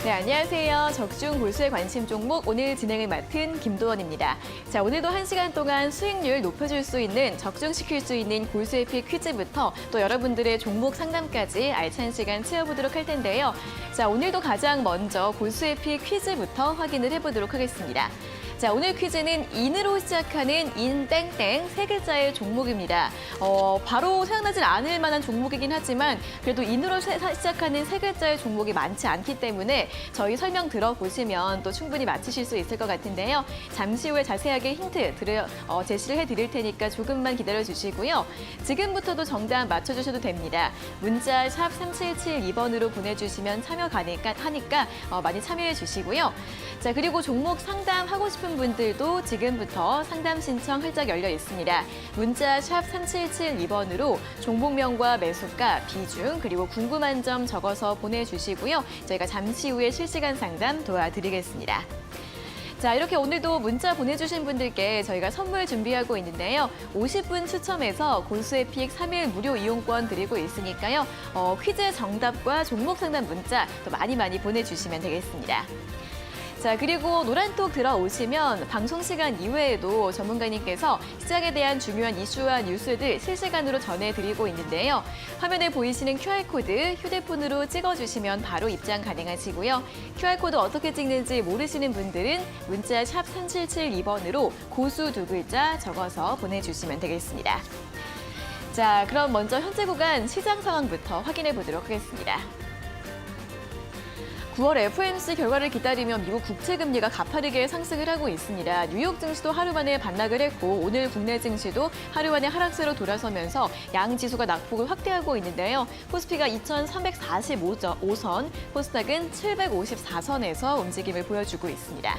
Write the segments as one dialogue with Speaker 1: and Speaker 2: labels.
Speaker 1: 네, 안녕하세요. 적중 골수에 관심 종목 오늘 진행을 맡은 김도원입니다. 자, 오늘도 1시간 동안 수익률 높여줄 수 있는, 적중시킬 수 있는 골수의 픽 퀴즈부터 또 여러분들의 종목 상담까지 알찬 시간 채워보도록 할 텐데요. 자, 오늘도 가장 먼저 골수의 픽 퀴즈부터 확인을 해보도록 하겠습니다. 자, 오늘 퀴즈는 인으로 시작하는 인땡땡 세 글자의 종목입니다. 바로 생각나진 않을 만한 종목이긴 하지만 그래도 인으로 시작하는 세 글자의 종목이 많지 않기 때문에 저희 설명 들어보시면 또 충분히 맞히실 수 있을 것 같은데요. 잠시 후에 자세하게 힌트 제시를 해드릴 테니까 조금만 기다려주시고요. 지금부터도 정답 맞춰주셔도 됩니다. 문자 샵 3772번으로 보내주시면 참여 가능하니까 많이 참여해 주시고요. 자, 그리고 종목 상담하고 싶은 분들도 지금부터 상담 신청 활짝 열려 있습니다. 문자 샵 3772번으로 종목명과 매수가, 비중, 그리고 궁금한 점 적어서 보내주시고요. 저희가 잠시 후에 실시간 상담 도와드리겠습니다. 자, 이렇게 오늘도 문자 보내주신 분들께 저희가 선물 준비하고 있는데요. 50분 추첨해서 골수의 픽 3일 무료 이용권 드리고 있으니까요. 퀴즈 정답과 종목 상담 문자 또 많이 보내주시면 되겠습니다. 자, 그리고 노란톡 들어오시면 방송 시간 이외에도 전문가님께서 시장에 대한 중요한 이슈와 뉴스들 실시간으로 전해드리고 있는데요. 화면에 보이시는 QR코드 휴대폰으로 찍어주시면 바로 입장 가능하시고요. QR코드 어떻게 찍는지 모르시는 분들은 문자 샵 3772번으로 고수 2글자 적어서 보내주시면 되겠습니다. 자, 그럼 먼저 현재 구간 시장 상황부터 확인해 보도록 하겠습니다. 9월 FOMC 결과를 기다리며 미국 국채 금리가 가파르게 상승을 하고 있습니다. 뉴욕 증시도 하루 만에 반락을 했고 오늘 국내 증시도 하루 만에 하락세로 돌아서면서 양 지수가 낙폭을 확대하고 있는데요. 코스피가 2345선, 코스닥은 754선에서 움직임을 보여주고 있습니다.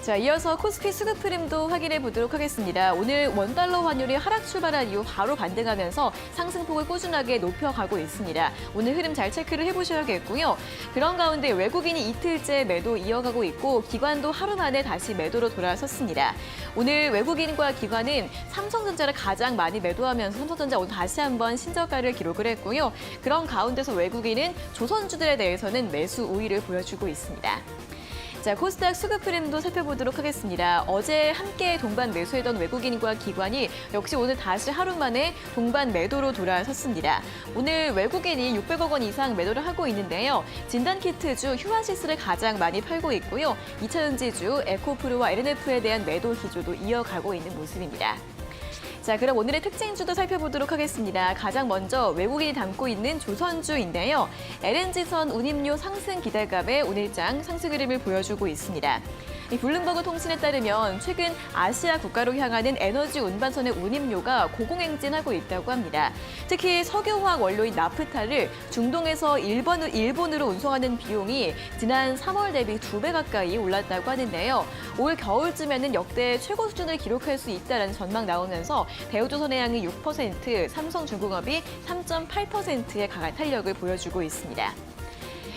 Speaker 1: 자, 이어서 코스피 수급 흐름도 확인해 보도록 하겠습니다. 오늘 원달러 환율이 하락 출발한 이후 바로 반등하면서 상승폭을 꾸준하게 높여가고 있습니다. 오늘 흐름 잘 체크를 해보셔야겠고요. 그런 가운데 외국인이 이틀째 매도 이어가고 있고 기관도 하루 만에 다시 매도로 돌아섰습니다. 오늘 외국인과 기관은 삼성전자를 가장 많이 매도하면서 삼성전자 오늘 다시 한번 신저가를 기록을 했고요. 그런 가운데서 외국인은 조선주들에 대해서는 매수 우위를 보여주고 있습니다. 자, 코스닥 수급 흐름도 살펴보도록 하겠습니다. 어제 함께 동반 매수했던 외국인과 기관이 역시 오늘 다시 하루 만에 동반 매도로 돌아섰습니다. 오늘 외국인이 600억 원 이상 매도를 하고 있는데요. 진단키트주 휴아시스를 가장 많이 팔고 있고요. 2차전지주 에코프로와 LNF에 대한 매도 기조도 이어가고 있는 모습입니다. 자, 그럼 오늘의 특징주도 살펴보도록 하겠습니다. 가장 먼저 외국인이 담고 있는 조선주인데요. LNG선 운임료 상승 기대감에 오늘장 상승 흐름을 보여주고 있습니다. 이 블룸버그 통신에 따르면 최근 아시아 국가로 향하는 에너지 운반선의 운임료가 고공행진하고 있다고 합니다. 특히 석유화학 원료인 나프타를 중동에서 일본으로 운송하는 비용이 지난 3월 대비 2배 가까이 올랐다고 하는데요. 올 겨울쯤에는 역대 최고 수준을 기록할 수 있다는 전망 나오면서 대우조선해양이 6%, 삼성중공업이 3.8%의 강한 탄력을 보여주고 있습니다.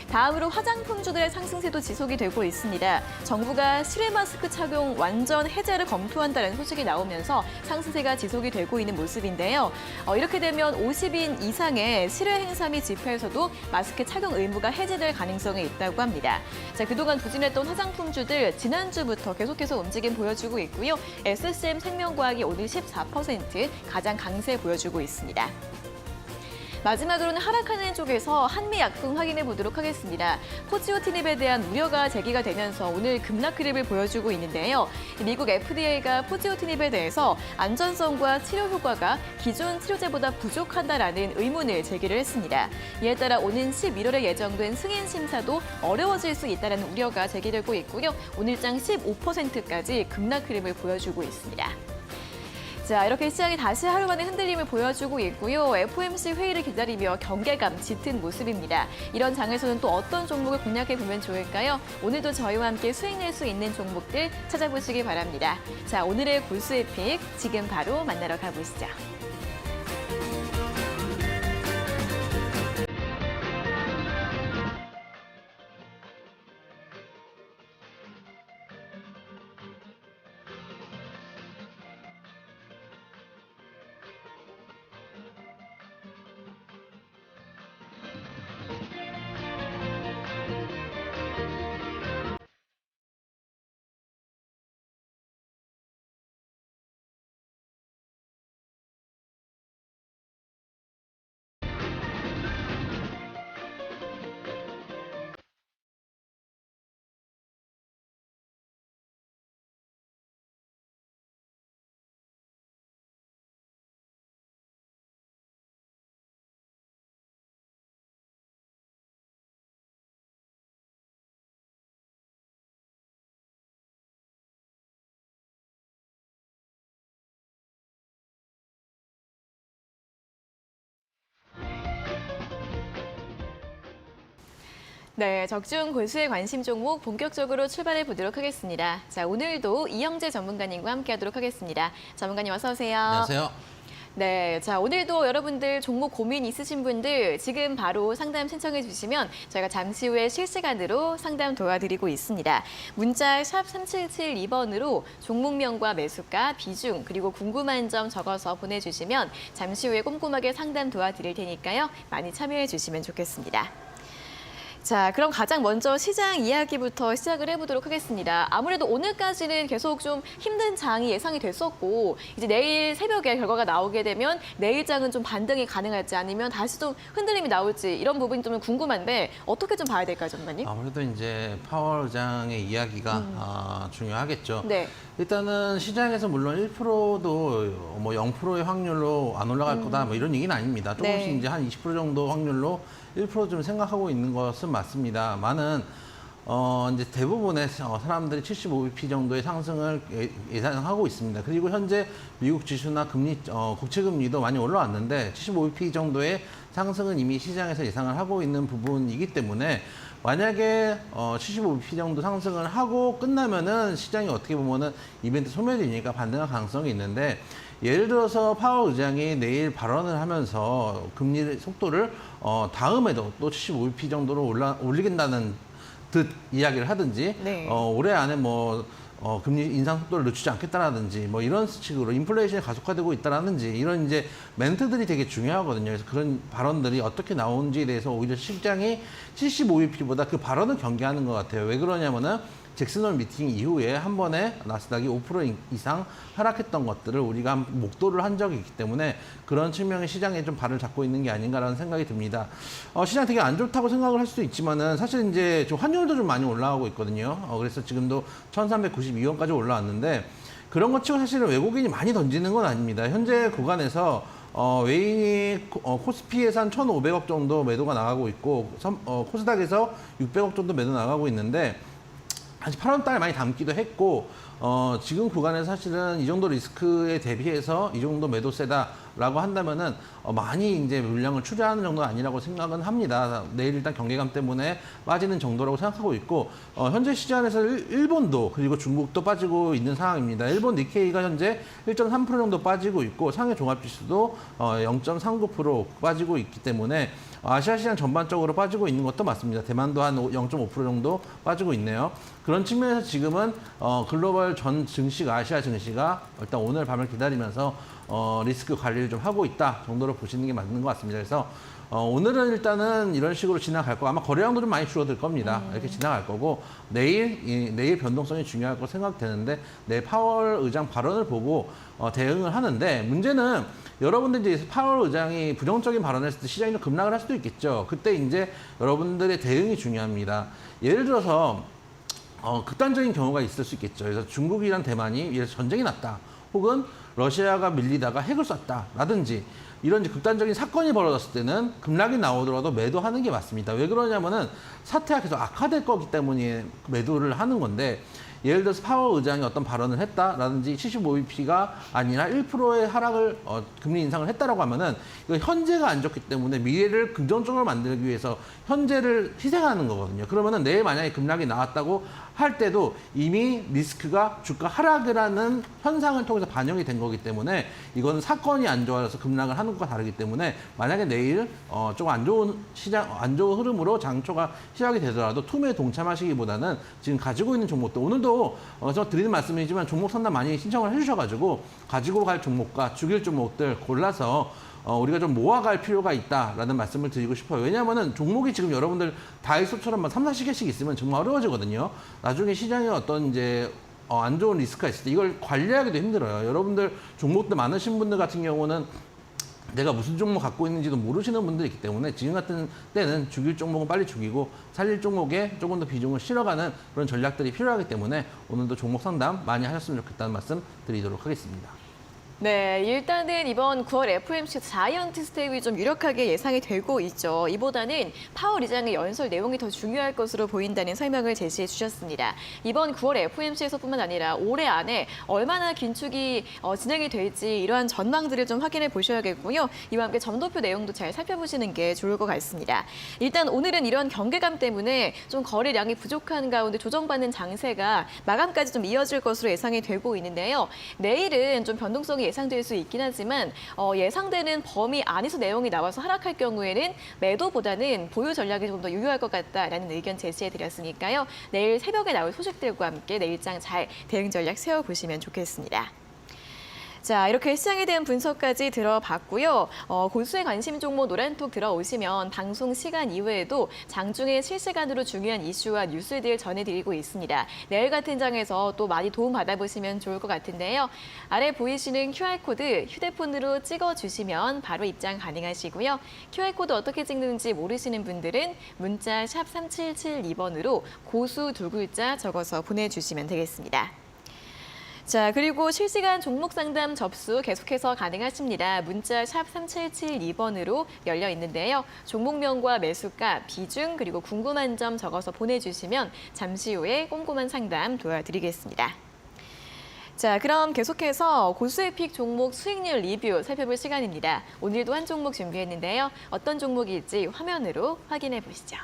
Speaker 1: 다음으로 화장품주들의 상승세도 지속이 되고 있습니다. 정부가 실외 마스크 착용 완전 해제를 검토한다는 소식이 나오면서 상승세가 지속이 되고 있는 모습인데요. 이렇게 되면 50인 이상의 실외 행사 및 집회에서도 마스크 착용 의무가 해제될 가능성이 있다고 합니다. 자, 그동안 부진했던 화장품주들 지난주부터 계속해서 움직임 보여주고 있고요. SCM 생명과학이 오늘 14% 가장 강세 보여주고 있습니다. 마지막으로는 하락하는 쪽에서 한미약품 확인해 보도록 하겠습니다. 포지오티닙에 대한 우려가 제기가 되면서 오늘 급락 흐름을 보여주고 있는데요. 미국 FDA가 포지오티닙에 대해서 안전성과 치료 효과가 기존 치료제보다 부족하다라는 의문을 제기를 했습니다. 이에 따라 오는 11월에 예정된 승인 심사도 어려워질 수 있다는 우려가 제기되고 있고요. 오늘장 15%까지 급락 흐름을 보여주고 있습니다. 자, 이렇게 시장이 다시 하루 만에 흔들림을 보여주고 있고요. FOMC 회의를 기다리며 경계감 짙은 모습입니다. 이런 장에서는 또 어떤 종목을 공략해보면 좋을까요? 오늘도 저희와 함께 수익 낼 수 있는 종목들 찾아보시기 바랍니다. 자, 오늘의 골수의 픽 지금 바로 만나러 가보시죠. 네, 적중 골수의 관심 종목 본격적으로 출발해 보도록 하겠습니다. 자, 오늘도 이영재 전문가님과 함께하도록 하겠습니다. 전문가님 어서 오세요.
Speaker 2: 안녕하세요.
Speaker 1: 네, 자 오늘도 여러분들 종목 고민 있으신 분들 지금 바로 상담 신청해 주시면 저희가 잠시 후에 실시간으로 상담 도와드리고 있습니다. 문자 샵 3772번으로 종목명과 매수가, 비중, 그리고 궁금한 점 적어서 보내주시면 잠시 후에 꼼꼼하게 상담 도와드릴 테니까요. 많이 참여해 주시면 좋겠습니다. 자, 그럼 가장 먼저 시장 이야기부터 시작을 해보도록 하겠습니다. 아무래도 오늘까지는 계속 좀 힘든 장이 예상이 됐었고 이제 내일 새벽에 결과가 나오게 되면 내일장은 좀 반등이 가능할지 아니면 다시 좀 흔들림이 나올지 이런 부분이 좀 궁금한데 어떻게 좀 봐야 될까요, 전문가님?
Speaker 2: 아무래도 이제 파월 의장의 이야기가 중요하겠죠.
Speaker 1: 네.
Speaker 2: 일단은 시장에서 물론 1%도 뭐 0%의 확률로 안 올라갈 거다 뭐 이런 얘기는 아닙니다. 조금씩
Speaker 1: 네.
Speaker 2: 이제 한 20% 정도 확률로 1% 좀 생각하고 있는 것은 맞습니다. 많은 이제 대부분의 사람들이 75bp 정도의 상승을 예상하고 있습니다. 그리고 현재 미국 지수나 금리, 국채 금리도 많이 올라왔는데 75bp 정도의 상승은 이미 시장에서 예상을 하고 있는 부분이기 때문에 만약에 75bp 정도 상승을 하고 끝나면은 시장이 어떻게 보면은 이벤트 소멸되니까 반등할 가능성이 있는데 예를 들어서 파월 의장이 내일 발언을 하면서 금리 속도를 다음에도 또 75bp 정도로 올리겠다는 듯 이야기를 하든지
Speaker 1: 네.
Speaker 2: 올해 안에 뭐 금리 인상 속도를 늦추지 않겠다라든지 뭐 이런 식으로 인플레이션이 가속화되고 있다라든지 이런 이제 멘트들이 되게 중요하거든요. 그래서 그런 발언들이 어떻게 나오는지에 대해서 오히려 시장이 75bp보다 그 발언을 경계하는 것 같아요. 왜 그러냐면은 잭슨홀 미팅 이후에 한 번에 나스닥이 5% 이상 하락했던 것들을 우리가 목도를 한 적이 있기 때문에 그런 측면의 시장에 좀 발을 잡고 있는 게 아닌가라는 생각이 듭니다. 시장 되게 안 좋다고 생각을 할 수도 있지만은 사실 이제 좀 환율도 좀 많이 올라가고 있거든요. 그래서 지금도 1392원까지 올라왔는데 그런 것 치고 사실은 외국인이 많이 던지는 건 아닙니다. 현재 구간에서 외인이 코스피에서 한 1,500억 정도 매도가 나가고 있고 코스닥에서 600억 정도 매도 나가고 있는데 사실 8월 달에 많이 담기도 했고 지금 구간에서 사실은 이 정도 리스크에 대비해서 이 정도 매도 세다라고 한다면은 많이 이제 물량을 출하하는 정도는 아니라고 생각은 합니다. 내일 일단 경계감 때문에 빠지는 정도라고 생각하고 있고 현재 시장에서 일본도 그리고 중국도 빠지고 있는 상황입니다. 일본 니케이가 현재 1.3% 정도 빠지고 있고 상해 종합지수도 0.39% 빠지고 있기 때문에 아시아 시장 전반적으로 빠지고 있는 것도 맞습니다. 대만도 한 0.5% 정도 빠지고 있네요. 그런 측면에서 지금은 글로벌 전 증시가 아시아 증시가 일단 오늘 밤을 기다리면서 리스크 관리를 좀 하고 있다 정도로 보시는 게 맞는 것 같습니다. 그래서 오늘은 일단은 이런 식으로 지나갈 거고 아마 거래량도 좀 많이 줄어들 겁니다. 이렇게 지나갈 거고 내일 변동성이 중요할 거라고 생각되는데 내일 파월 의장 발언을 보고 대응을 하는데 문제는 여러분들 이제 파월 의장이 부정적인 발언을 했을 때 시장이 좀 급락을 할 수도 있겠죠. 그때 이제 여러분들의 대응이 중요합니다. 예를 들어서 극단적인 경우가 있을 수 있겠죠. 그래서 중국이랑 대만이 예를 들어서 전쟁이 났다. 혹은 러시아가 밀리다가 핵을 쐈다라든지 이런 이제 극단적인 사건이 벌어졌을 때는 급락이 나오더라도 매도하는 게 맞습니다. 왜 그러냐면은 사태가 계속 악화될 거기 때문에 매도를 하는 건데 예를 들어서 파월 의장이 어떤 발언을 했다라든지 75bp가 아니라 1%의 하락을 금리 인상을 했다라고 하면은 이거 현재가 안 좋기 때문에 미래를 긍정적으로 만들기 위해서 현재를 희생하는 거거든요. 그러면은 내일 만약에 급락이 나왔다고 할 때도 이미 리스크가 주가 하락을 하는 현상을 통해서 반영이 된 거기 때문에 이거는 사건이 안 좋아져서 급락을 하는 것과 다르기 때문에 만약에 내일 조금 안 좋은 흐름으로 장초가 시작이 되더라도 투매에 동참하시기보다는 지금 가지고 있는 종목들 오늘도 저 드리는 말씀이지만 종목 상담 많이 신청을 해주셔가지고 가지고 갈 종목과 죽일 종목들 골라서 우리가 좀 모아갈 필요가 있다라는 말씀을 드리고 싶어요. 왜냐하면은 종목이 지금 여러분들 다이소처럼 3, 40개씩 있으면 정말 어려워지거든요. 나중에 시장에 어떤 이제 안 좋은 리스크가 있을 때 이걸 관리하기도 힘들어요. 여러분들 종목들 많으신 분들 같은 경우는 내가 무슨 종목 갖고 있는지도 모르시는 분들이 있기 때문에 지금 같은 때는 죽일 종목은 빨리 죽이고 살릴 종목에 조금 더 비중을 실어가는 그런 전략들이 필요하기 때문에 오늘도 종목 상담 많이 하셨으면 좋겠다는 말씀 드리도록 하겠습니다.
Speaker 1: 네, 일단은 이번 9월 FOMC 자이언트 스텝이 좀 유력하게 예상이 되고 있죠. 이보다는 파월 의장의 연설 내용이 더 중요할 것으로 보인다는 설명을 제시해 주셨습니다. 이번 9월 FOMC에서뿐만 아니라 올해 안에 얼마나 긴축이 진행이 될지 이러한 전망들을 좀 확인해 보셔야겠고요. 이와 함께 점도표 내용도 잘 살펴보시는 게 좋을 것 같습니다. 일단 오늘은 이런 경계감 때문에 좀 거래량이 부족한 가운데 조정받는 장세가 마감까지 좀 이어질 것으로 예상이 되고 있는데요. 내일은 좀 변동성이 예상될 수 있긴 하지만 예상되는 범위 안에서 내용이 나와서 하락할 경우에는 매도보다는 보유 전략이 좀 더 유효할 것 같다라는 의견 제시해드렸으니까요. 내일 새벽에 나올 소식들과 함께 내일장 잘 대응 전략 세워보시면 좋겠습니다. 자, 이렇게 시장에 대한 분석까지 들어봤고요. 고수의 관심 종목 노란톡 들어오시면 방송 시간 이외에도 장중에 실시간으로 중요한 이슈와 뉴스들 전해드리고 있습니다. 내일 같은 장에서 또 많이 도움 받아보시면 좋을 것 같은데요. 아래 보이시는 QR코드 휴대폰으로 찍어주시면 바로 입장 가능하시고요. QR코드 어떻게 찍는지 모르시는 분들은 문자 샵 3772번으로 고수 두 글자 적어서 보내주시면 되겠습니다. 자, 그리고 실시간 종목 상담 접수 계속해서 가능하십니다. 문자 샵 3772번으로 열려 있는데요. 종목명과 매수가, 비중, 그리고 궁금한 점 적어서 보내주시면 잠시 후에 꼼꼼한 상담 도와드리겠습니다. 자, 그럼 계속해서 고수의 픽 종목 수익률 리뷰 살펴볼 시간입니다. 오늘도 한 종목 준비했는데요. 어떤 종목일지 화면으로 확인해 보시죠.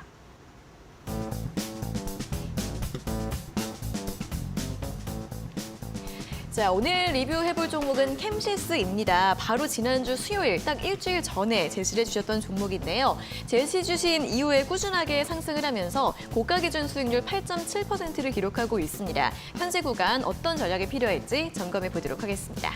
Speaker 1: 자, 오늘 리뷰해볼 종목은 캠시스입니다. 바로 지난주 수요일, 딱 일주일 전에 제시를 해주셨던 종목인데요. 제시 주신 이후에 꾸준하게 상승을 하면서 고가 기준 수익률 8.7%를 기록하고 있습니다. 현재 구간 어떤 전략이 필요할지 점검해 보도록 하겠습니다.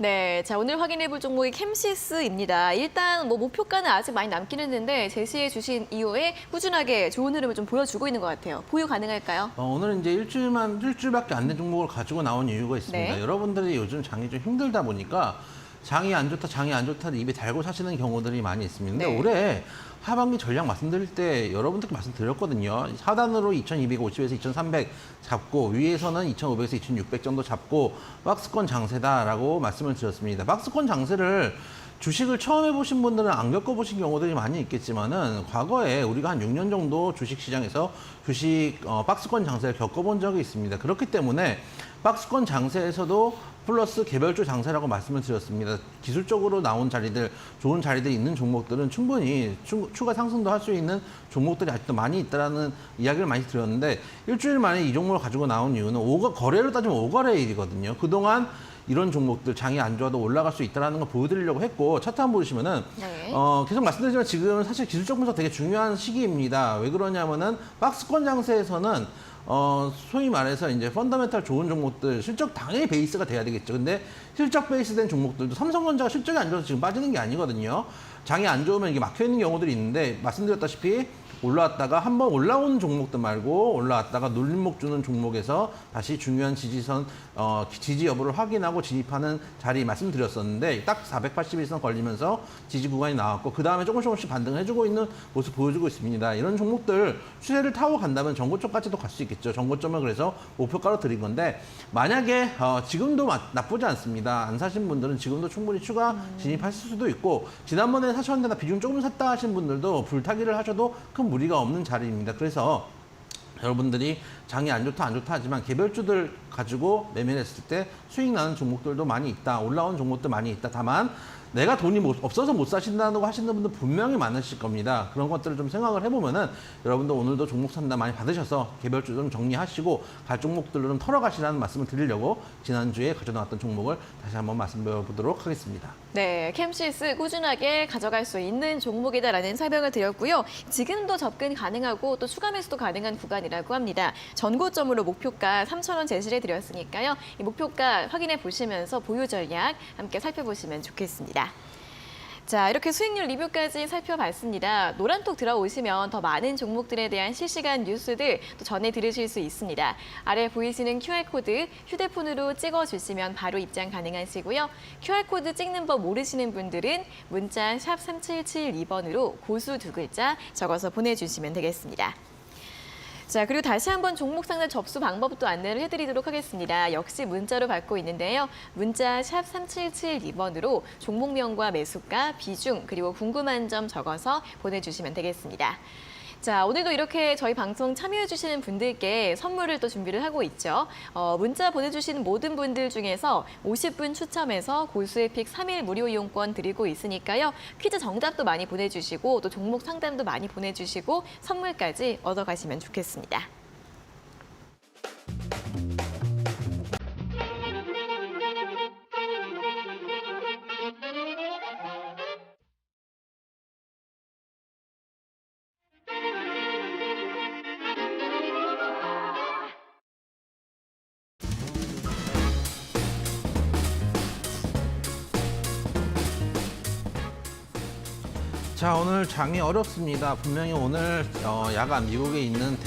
Speaker 1: 네, 자 오늘 확인해볼 종목이 캠시스입니다. 일단 목표가는 아직 많이 남긴 했는데 제시해 주신 이후에 꾸준하게 좋은 흐름을 좀 보여주고 있는 것 같아요. 보유 가능할까요?
Speaker 2: 오늘은 이제 일주일밖에 안 된 종목을 가지고 나온 이유가 있습니다.
Speaker 1: 네.
Speaker 2: 여러분들이 요즘 장이 좀 힘들다 보니까 장이 안 좋다를 입에 달고 사시는 경우들이 많이 있습니다. 근데
Speaker 1: 네.
Speaker 2: 올해 하반기 전략 말씀드릴 때 여러분들께 말씀드렸거든요. 하단으로 2250에서 2300 잡고 위에서는 2500에서 2600 정도 잡고 박스권 장세다라고 말씀을 드렸습니다. 박스권 장세를 주식을 처음 해보신 분들은 안 겪어보신 경우들이 많이 있겠지만은 과거에 우리가 한 6년 정도 주식 시장에서 박스권 장세를 겪어본 적이 있습니다. 그렇기 때문에 박스권 장세에서도 플러스 개별주 장세라고 말씀을 드렸습니다. 기술적으로 나온 자리들, 좋은 자리들이 있는 종목들은 충분히 추가 상승도 할 수 있는 종목들이 아직도 많이 있다라는 이야기를 많이 드렸는데 일주일 만에 이 종목을 가지고 나온 이유는 거래로 따지면 5거래일이거든요. 그동안 이런 종목들 장이 안 좋아도 올라갈 수 있다는 걸 보여드리려고 했고 차트 한번 보시면은
Speaker 1: 네.
Speaker 2: 계속 말씀드리지만 지금 사실 기술적 분석 되게 중요한 시기입니다. 왜 그러냐면은 박스권 장세에서는 소위 말해서 이제 펀더멘탈 좋은 종목들 실적 당연히 베이스가 돼야 되겠죠. 근데 실적 베이스된 종목들도 삼성전자가 실적이 안 좋아서 지금 빠지는 게 아니거든요. 장이 안 좋으면 이게 막혀 있는 경우들이 있는데 말씀드렸다시피 올라왔다가 한번 올라오는 종목들 말고 올라왔다가 눌림목 주는 종목에서 다시 중요한 지지선 지지 여부를 확인하고 진입하는 자리 말씀드렸었는데 딱 481선 걸리면서 지지 구간이 나왔고 그 다음에 조금씩 반등을 해주고 있는 모습 보여주고 있습니다. 이런 종목들 추세를 타고 간다면 전고점까지도 갈 수 있겠죠. 전고점을 그래서 목표가로 드린 건데 만약에 지금도 나쁘지 않습니다. 안 사신 분들은 지금도 충분히 추가 진입하실 수도 있고 지난번에 사셨는데 나 비중 조금 샀다 하신 분들도 불타기를 하셔도 큰 무리가 없는 자리입니다. 그래서 여러분들이 장이 안 좋다 하지만 개별주들 가지고 매매를 했을 때 수익 나는 종목들도 많이 있다. 올라온 종목도 많이 있다. 다만 내가 돈이 없어서 못 사신다고 하시는 분들 분명히 많으실 겁니다. 그런 것들을 좀 생각을 해보면은 여러분들 오늘도 종목 상담 많이 받으셔서 개별주 좀 정리하시고 갈 종목들로 좀 털어가시라는 말씀을 드리려고 지난주에 가져나왔던 종목을 다시 한번 말씀드려보도록 하겠습니다.
Speaker 1: 네, 캠시스 꾸준하게 가져갈 수 있는 종목이다라는 설명을 드렸고요. 지금도 접근 가능하고 또 추가 매수도 가능한 구간이라고 합니다. 전고점으로 목표가 3,000원 제시를 해드렸으니까요. 이 목표가 확인해 보시면서 보유 전략 함께 살펴보시면 좋겠습니다. 자, 이렇게 수익률 리뷰까지 살펴봤습니다. 노란톡 들어오시면 더 많은 종목들에 대한 실시간 뉴스들 또 전해 들으실 수 있습니다. 아래 보이시는 QR코드 휴대폰으로 찍어주시면 바로 입장 가능하시고요. QR코드 찍는 법 모르시는 분들은 문자 샵 3772번으로 고수 2글자 적어서 보내주시면 되겠습니다. 자, 그리고 다시 한번 종목 상담 접수 방법도 안내를 해드리도록 하겠습니다. 역시 문자로 받고 있는데요. 문자 샵 3772번으로 종목명과 매수가, 비중, 그리고 궁금한 점 적어서 보내주시면 되겠습니다. 자, 오늘도 이렇게 저희 방송 참여해주시는 분들께 선물을 또 준비를 하고 있죠. 문자 보내주시는 모든 분들 중에서 50분 추첨해서 고수의 픽 3일 무료 이용권 드리고 있으니까요. 퀴즈 정답도 많이 보내주시고 또 종목 상담도 많이 보내주시고 선물까지 얻어가시면 좋겠습니다.
Speaker 2: 자, 오늘 장이 어렵습니다. 분명히 오늘 야간 미국에 있는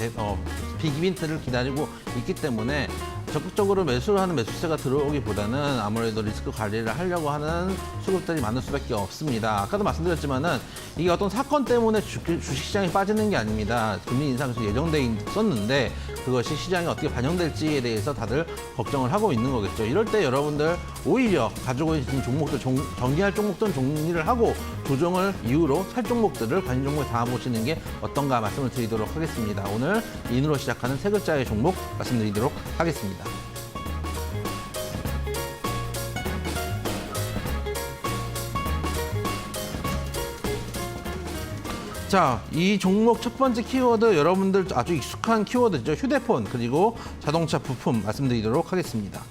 Speaker 2: 빅이벤트를 기다리고 있기 때문에 적극적으로 매수를 하는 매수세가 들어오기보다는 아무래도 리스크 관리를 하려고 하는 수급들이 많을 수밖에 없습니다. 아까도 말씀드렸지만은 이게 어떤 사건 때문에 주식시장이 빠지는 게 아닙니다. 금리 인상이 예정돼 있었는데 그것이 시장에 어떻게 반영될지에 대해서 다들 걱정을 하고 있는 거겠죠. 이럴 때 여러분들 오히려 가지고 있는 종목들 정리할 종목들은 정리를 하고 조정을 이유로 살 종목들을 관심 종목에 담아보시는 게 어떤가 말씀을 드리도록 하겠습니다. 오늘 인으로 시작하는 세 글자의 종목 말씀드리도록 하겠습니다. 자, 이 종목 첫 번째 키워드 여러분들 아주 익숙한 키워드죠. 휴대폰 그리고 자동차 부품 말씀드리도록 하겠습니다.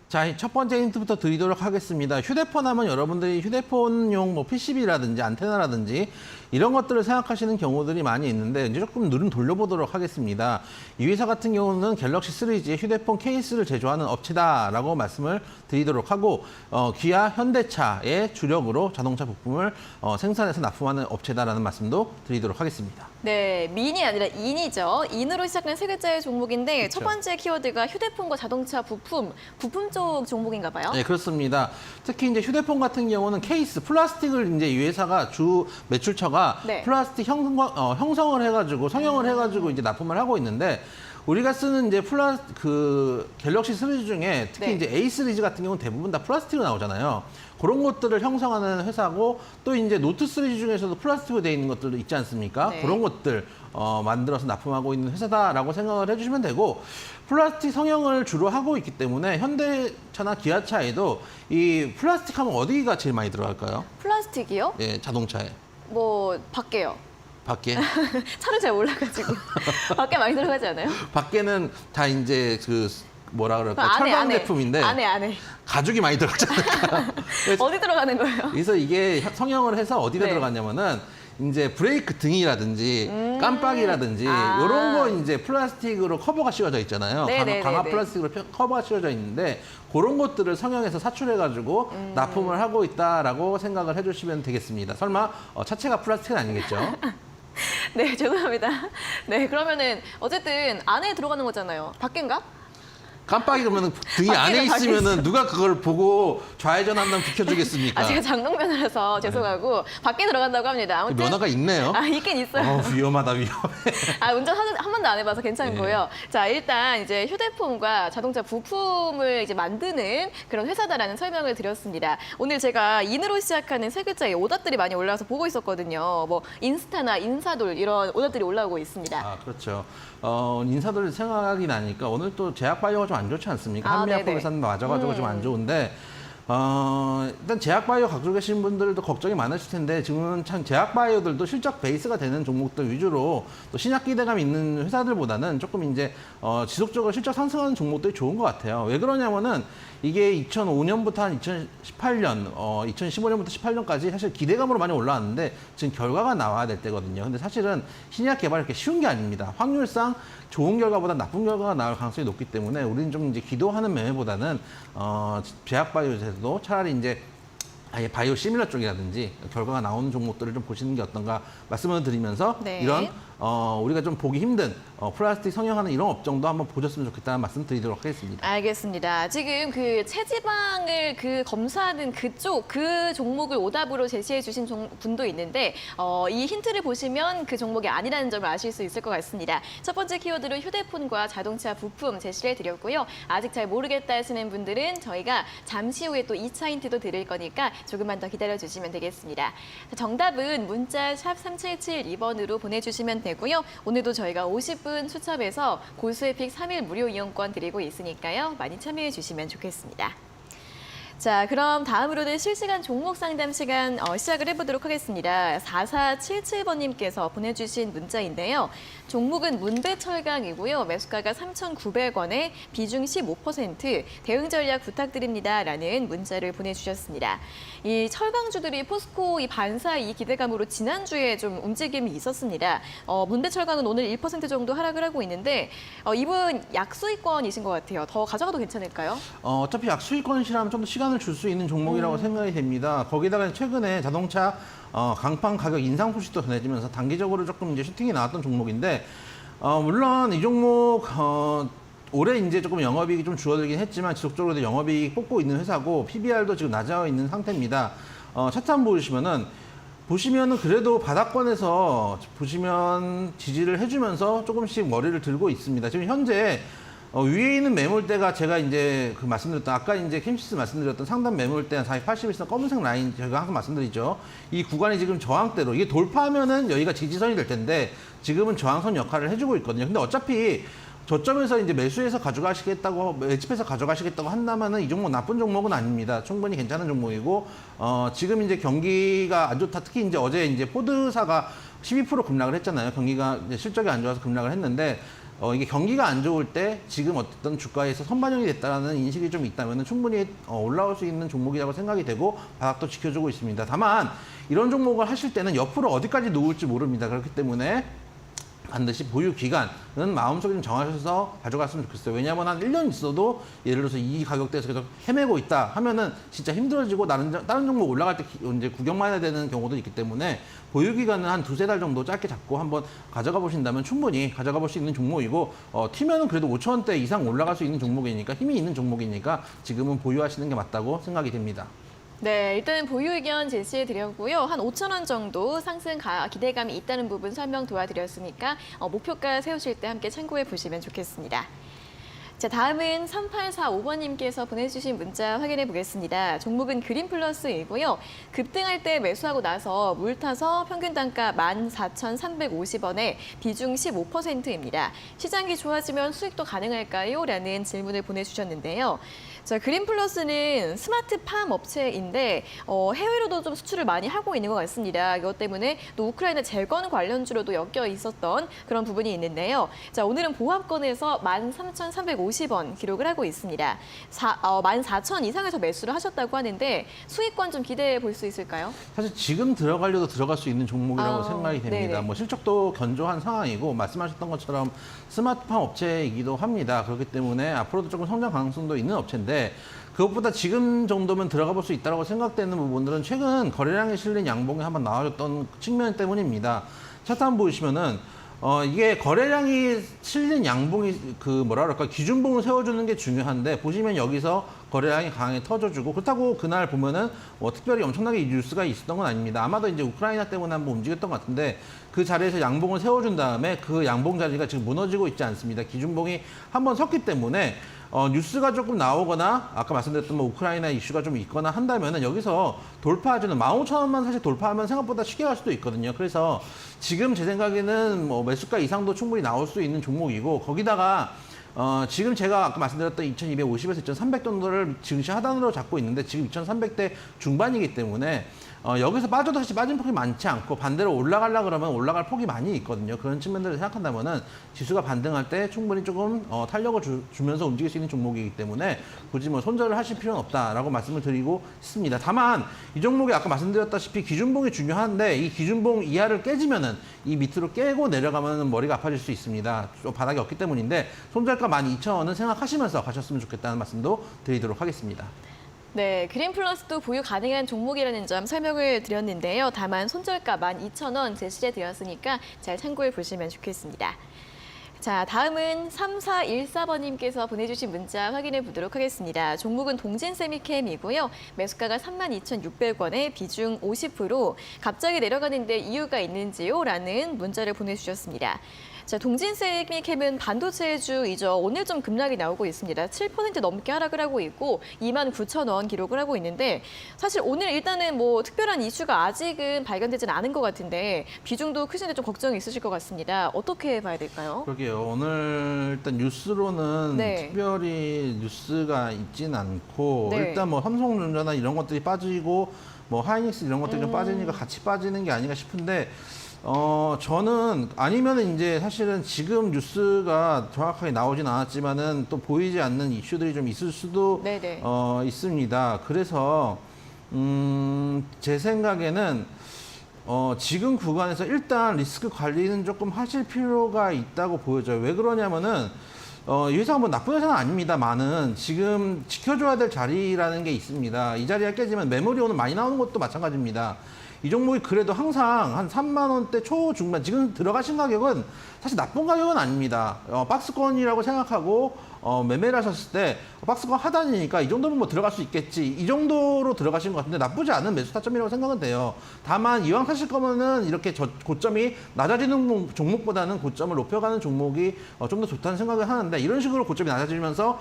Speaker 2: 자, 첫 번째 힌트부터 드리도록 하겠습니다. 휴대폰 하면 여러분들이 휴대폰용 뭐 PCB라든지 안테나라든지 이런 것들을 생각하시는 경우들이 많이 있는데 이제 조금 눈을 돌려보도록 하겠습니다. 이 회사 같은 경우는 갤럭시 시리즈의 휴대폰 케이스를 제조하는 업체다라고 말씀을 드리도록 하고 기아, 현대차의 주력으로 자동차 부품을 생산해서 납품하는 업체다라는 말씀도 드리도록 하겠습니다.
Speaker 1: 네, 민이 아니라 인이죠. 인으로 시작하는 세 글자의 종목인데
Speaker 2: 그렇죠.
Speaker 1: 첫 번째 키워드가 휴대폰과 자동차 부품 쪽 종목인가 봐요.
Speaker 2: 네, 그렇습니다. 특히 이제 휴대폰 같은 경우는 케이스, 플라스틱을 이제 이 회사가 주 매출처가
Speaker 1: 네.
Speaker 2: 플라스틱 형성을 해가지고 성형을 해가지고 이제 납품을 하고 있는데 우리가 쓰는 이제 갤럭시 시리즈 중에 특히
Speaker 1: 네.
Speaker 2: 이제 A 시리즈 같은 경우는 대부분 다 플라스틱으로 나오잖아요. 그런 것들을 형성하는 회사고 또 이제 노트 시리즈 중에서도 플라스틱으로 되어 있는 것들도 있지 않습니까?
Speaker 1: 네.
Speaker 2: 그런 것들 만들어서 납품하고 있는 회사다라고 생각을 해주시면 되고 플라스틱 성형을 주로 하고 있기 때문에 현대차나 기아차에도 이 플라스틱 하면 어디가 제일 많이 들어갈까요?
Speaker 1: 플라스틱이요?
Speaker 2: 예, 자동차에.
Speaker 1: 뭐 밖에요.
Speaker 2: 밖에?
Speaker 1: 차를 잘 몰라가지고 밖에 많이 들어가지 않아요?
Speaker 2: 밖에는 다 이제 뭐라 그럴까?
Speaker 1: 안에,
Speaker 2: 철강
Speaker 1: 안에.
Speaker 2: 제품인데
Speaker 1: 안에.
Speaker 2: 가죽이 많이 들어가잖아요.
Speaker 1: 어디 들어가는 거예요?
Speaker 2: 그래서 이게 성형을 해서 어디다
Speaker 1: 네.
Speaker 2: 들어갔냐면은 이제 브레이크 등이라든지 깜빡이라든지 이런 거 이제 플라스틱으로 커버가 씌워져 있잖아요. 강화 플라스틱으로 커버가 씌워져 있는데 그런 것들을 성형해서 사출해가지고 납품을 하고 있다라고 생각을 해주시면 되겠습니다. 설마 차체가 플라스틱은 아니겠죠?
Speaker 1: 네, 죄송합니다. 네, 그러면은 어쨌든 안에 들어가는 거잖아요. 밖인가?
Speaker 2: 깜빡이 그러면 등이 안에 있으면은 누가 그걸 보고 좌회전한다면 비켜주겠습니까?
Speaker 1: 제가 장롱면허라서 죄송하고 밖에 들어간다고 합니다. 아무튼
Speaker 2: 면허가 있네요.
Speaker 1: 있긴 있어요.
Speaker 2: 위험하다 위험해.
Speaker 1: 운전 한 번도 안 해봐서 괜찮은
Speaker 2: 네.
Speaker 1: 거예요. 자, 일단 이제 휴대폰과 자동차 부품을 이제 만드는 그런 회사다라는 설명을 드렸습니다. 오늘 제가 인으로 시작하는 세 글자의 오답들이 많이 올라와서 보고 있었거든요. 뭐 인스타나 인사돌 이런 오답들이 올라오고 있습니다.
Speaker 2: 아, 그렇죠. 인사들 생각이 나니까 오늘 또 제약바이오가 좀 안 좋지 않습니까? 한미약품 회사는 맞아가지고 좀 안 좋은데 일단 제약바이오 갖고 계신 분들도 걱정이 많으실 텐데 지금은 참 제약바이오들도 실적 베이스가 되는 종목들 위주로 또 신약 기대감 있는 회사들보다는 조금 이제 지속적으로 실적 상승하는 종목들이 좋은 것 같아요. 왜 그러냐면은 이게 2005년부터 한 2018년, 2015년부터 18년까지 사실 기대감으로 많이 올라왔는데 지금 결과가 나와야 될 때거든요. 근데 사실은 신약 개발이 그렇게 쉬운 게 아닙니다. 확률상 좋은 결과보다 나쁜 결과가 나올 가능성이 높기 때문에 우리는 좀 이제 기도하는 면보다는 제약바이오에서도 차라리 이제 아예 바이오 시밀러 쪽이라든지 결과가 나오는 종목들을 좀 보시는 게 어떤가 말씀을 드리면서
Speaker 1: 네.
Speaker 2: 이런 우리가 좀 보기 힘든 플라스틱 성형하는 이런 업종도 한번 보셨으면 좋겠다는 말씀 드리도록 하겠습니다.
Speaker 1: 알겠습니다. 지금 그 체지방을 검사하는 그 종목을 오답으로 제시해 주신 분도 있는데 이 힌트를 보시면 그 종목이 아니라는 점을 아실 수 있을 것 같습니다. 첫 번째 키워드로 휴대폰과 자동차 부품 제시를 드렸고요. 아직 잘 모르겠다 하시는 분들은 저희가 잠시 후에 또 2차 힌트도 드릴 거니까 조금만 더 기다려주시면 되겠습니다. 정답은 문자 샵 3772번으로 보내주시면 되고요. 오늘도 저희가 50분 추첨해서 고수에픽 3일 무료 이용권 드리고 있으니까요. 많이 참여해 주시면 좋겠습니다. 자, 그럼 다음으로는 실시간 종목 상담 시간 시작을 해보도록 하겠습니다. 4477번님께서 보내주신 문자인데요. 종목은 문배철강이고요. 매수가가 3,900원에 비중 15%, 대응 전략 부탁드립니다. 라는 문자를 보내주셨습니다. 이 철강주들이 포스코 이 반사 이 기대감으로 지난주에 좀 움직임이 있었습니다. 문배철강은 오늘 1% 정도 하락을 하고 있는데 이분 약수익권이신 것 같아요. 더 가져가도 괜찮을까요?
Speaker 2: 어차피 약수익권이라면 좀 더 시간을 줄 수 있는 종목이라고 생각이 됩니다. 거기다가 최근에 자동차 강판 가격 인상 소식도 전해지면서 단기적으로 조금 이제 슈팅이 나왔던 종목인데 물론 이 종목 올해 이제 조금 영업이익이 좀 줄어들긴 했지만 지속적으로 영업이익 뽑고 있는 회사고 PBR도 지금 낮아 있는 상태입니다. 차트 한번 보시면은 그래도 바닥권에서 보시면 지지를 해주면서 조금씩 머리를 들고 있습니다. 지금 현재 위에 있는 매물대가 제가 이제 말씀드렸던 아까 이제 캠시스 말씀드렸던 상단 매물대 480일선 검은색 라인 제가 항상 말씀드리죠. 이 구간이 지금 저항대로 이게 돌파하면은 여기가 지지선이 될 텐데 지금은 저항선 역할을 해주고 있거든요. 근데 어차피 저점에서 이제 매수해서 가져가시겠다고 매집해서 가져가시겠다고 한다면은 이 종목 나쁜 종목은 아닙니다. 충분히 괜찮은 종목이고 지금 이제 경기가 안 좋다. 특히 이제 어제 이제 포드사가 12% 급락을 했잖아요. 경기가 이제 실적이 안 좋아서 급락을 했는데 이게 경기가 안 좋을 때 지금 어떤 주가에서 선반영이 됐다는 인식이 좀 있다면 충분히 올라올 수 있는 종목이라고 생각이 되고 바닥도 지켜주고 있습니다. 다만 이런 종목을 하실 때는 옆으로 어디까지 놓을지 모릅니다. 그렇기 때문에 반드시 보유 기간은 마음속에 좀 정하셔서 가져갔으면 좋겠어요. 왜냐하면 한 1년 있어도 예를 들어서 이 가격대에서 계속 헤매고 있다 하면은 진짜 힘들어지고 다른 종목 올라갈 때 이제 구경만 해야 되는 경우도 있기 때문에 보유 기간은 한 2-3달 정도 짧게 잡고 한번 가져가 보신다면 충분히 가져가 볼 수 있는 종목이고 튀면은 그래도 5,000원대 이상 올라갈 수 있는 종목이니까 힘이 있는 종목이니까 지금은 보유하시는 게 맞다고 생각이 됩니다.
Speaker 1: 네, 일단 보유 의견 제시해 드렸고요. 한 5,000원 정도 상승 기대감이 있다는 부분 설명 도와드렸으니까 목표가 세우실 때 함께 참고해 보시면 좋겠습니다. 자, 다음은 3845번님께서 보내주신 문자 확인해 보겠습니다. 종목은 그린플러스이고요. 급등할 때 매수하고 나서 물 타서 평균 단가 14,350원에 비중 15%입니다. 시장이 좋아지면 수익도 가능할까요? 라는 질문을 보내주셨는데요. 자, 그린플러스는 스마트팜 업체인데 해외로도 좀 수출을 많이 하고 있는 것 같습니다. 이것 때문에 또 우크라이나 재건 관련주로도 엮여 있었던 그런 부분이 있는데요. 자, 오늘은 보합권에서 13,350원 기록을 하고 있습니다. 14,000 이상에서 매수를 하셨다고 하는데 수익권 좀 기대해 볼 수 있을까요?
Speaker 2: 사실 지금 들어가려도 들어갈 수 있는 종목이라고 생각이 됩니다.
Speaker 1: 네네.
Speaker 2: 뭐 실적도 견조한 상황이고 말씀하셨던 것처럼 스마트팜 업체이기도 합니다. 그렇기 때문에 앞으로도 조금 성장 가능성도 있는 업체인데 그것보다 지금 정도면 들어가 볼 수 있다고 생각되는 부분들은 최근 거래량에 실린 양봉이 한번 나와줬던 측면 때문입니다. 차트 한번 보시면은 이게 거래량이 실린 양봉이 기준봉을 세워주는 게 중요한데 보시면 여기서 거래량이 강하게 터져주고 그렇다고 그날 보면은 특별히 엄청나게 뉴스가 있었던 건 아닙니다. 아마도 이제 우크라이나 때문에 한번 움직였던 것 같은데 그 자리에서 양봉을 세워준 다음에 그 양봉 자리가 지금 무너지고 있지 않습니다. 기준봉이 한번 섰기 때문에 뉴스가 조금 나오거나 아까 말씀드렸던 우크라이나 이슈가 좀 있거나 한다면은 여기서 돌파하지는 15,000원만 사실 돌파하면 생각보다 쉽게 갈 수도 있거든요. 그래서 지금 제 생각에는 매수가 이상도 충분히 나올 수 있는 종목이고 거기다가 지금 제가 아까 말씀드렸던 2,250에서 2,300 정도를 증시 하단으로 잡고 있는데 지금 2,300대 중반이기 때문에 여기서 빠져도 사실 빠진 폭이 많지 않고 반대로 올라가려 그러면 올라갈 폭이 많이 있거든요. 그런 측면들을 생각한다면은 지수가 반등할 때 충분히 조금 탄력을 주면서 움직일 수 있는 종목이기 때문에 굳이 뭐 손절을 하실 필요는 없다라고 말씀을 드리고 있습니다. 다만 이 종목이 아까 말씀드렸다시피 기준봉이 중요한데 이 기준봉 이하를 깨지면은 이 밑으로 깨고 내려가면 머리가 아파질 수 있습니다. 좀 바닥이 없기 때문인데 손절가 12,000원은 생각하시면서 가셨으면 좋겠다는 말씀도 드리도록 하겠습니다.
Speaker 1: 네, 그린플러스도 보유 가능한 종목이라는 점 설명을 드렸는데요. 다만 손절가 12,000원 제시해 드렸으니까 잘 참고해 보시면 좋겠습니다. 자, 다음은 3414번님께서 보내주신 문자 확인해 보도록 하겠습니다. 종목은 동진세미캠이고요. 매수가가 32,600원에 비중 50%. 갑자기 내려가는데 이유가 있는지요? 라는 문자를 보내주셨습니다. 자, 동진세미캠은 반도체주이죠. 오늘 좀 급락이 나오고 있습니다. 7% 넘게 하락을 하고 있고 29,000원 기록을 하고 있는데 사실 오늘 일단은 뭐 특별한 이슈가 아직은 발견되지는 않은 것 같은데 비중도 크신데 좀 걱정이 있으실 것 같습니다. 어떻게 봐야 될까요?
Speaker 2: 그러게요. 오늘 일단 뉴스로는
Speaker 1: 네.
Speaker 2: 특별히 뉴스가 있진 않고
Speaker 1: 네.
Speaker 2: 일단 뭐 삼성전자나 이런 것들이 빠지고 뭐 하이닉스 이런 것들이 좀 빠지니까 같이 빠지는 게 아닌가 싶은데 저는 아니면은 이제 사실은 지금 뉴스가 정확하게 나오진 않았지만은 또 보이지 않는 이슈들이 좀 있을 수도
Speaker 1: 네네.
Speaker 2: 있습니다. 그래서 제 생각에는 지금 구간에서 일단 리스크 관리는 조금 하실 필요가 있다고 보여져요. 왜 그러냐면은 이 회사가 뭐 나쁜 회사는 아닙니다만은 지금 지켜줘야 될 자리라는 게 있습니다. 이 자리가 깨지면 매물이 오늘 많이 나오는 것도 마찬가지입니다. 이 종목이 그래도 항상 한 3만 원대 초중반 지금 들어가신 가격은 사실 나쁜 가격은 아닙니다. 박스권이라고 생각하고 매매를 하셨을 때 박스권 하단이니까 이 정도면 뭐 들어갈 수 있겠지. 이 정도로 들어가신 것 같은데 나쁘지 않은 매수 타점이라고 생각은 돼요. 다만 이왕 사실 거면은 이렇게 고점이 낮아지는 종목보다는 고점을 높여가는 종목이 좀 더 좋다는 생각을 하는데 이런 식으로 고점이 낮아지면서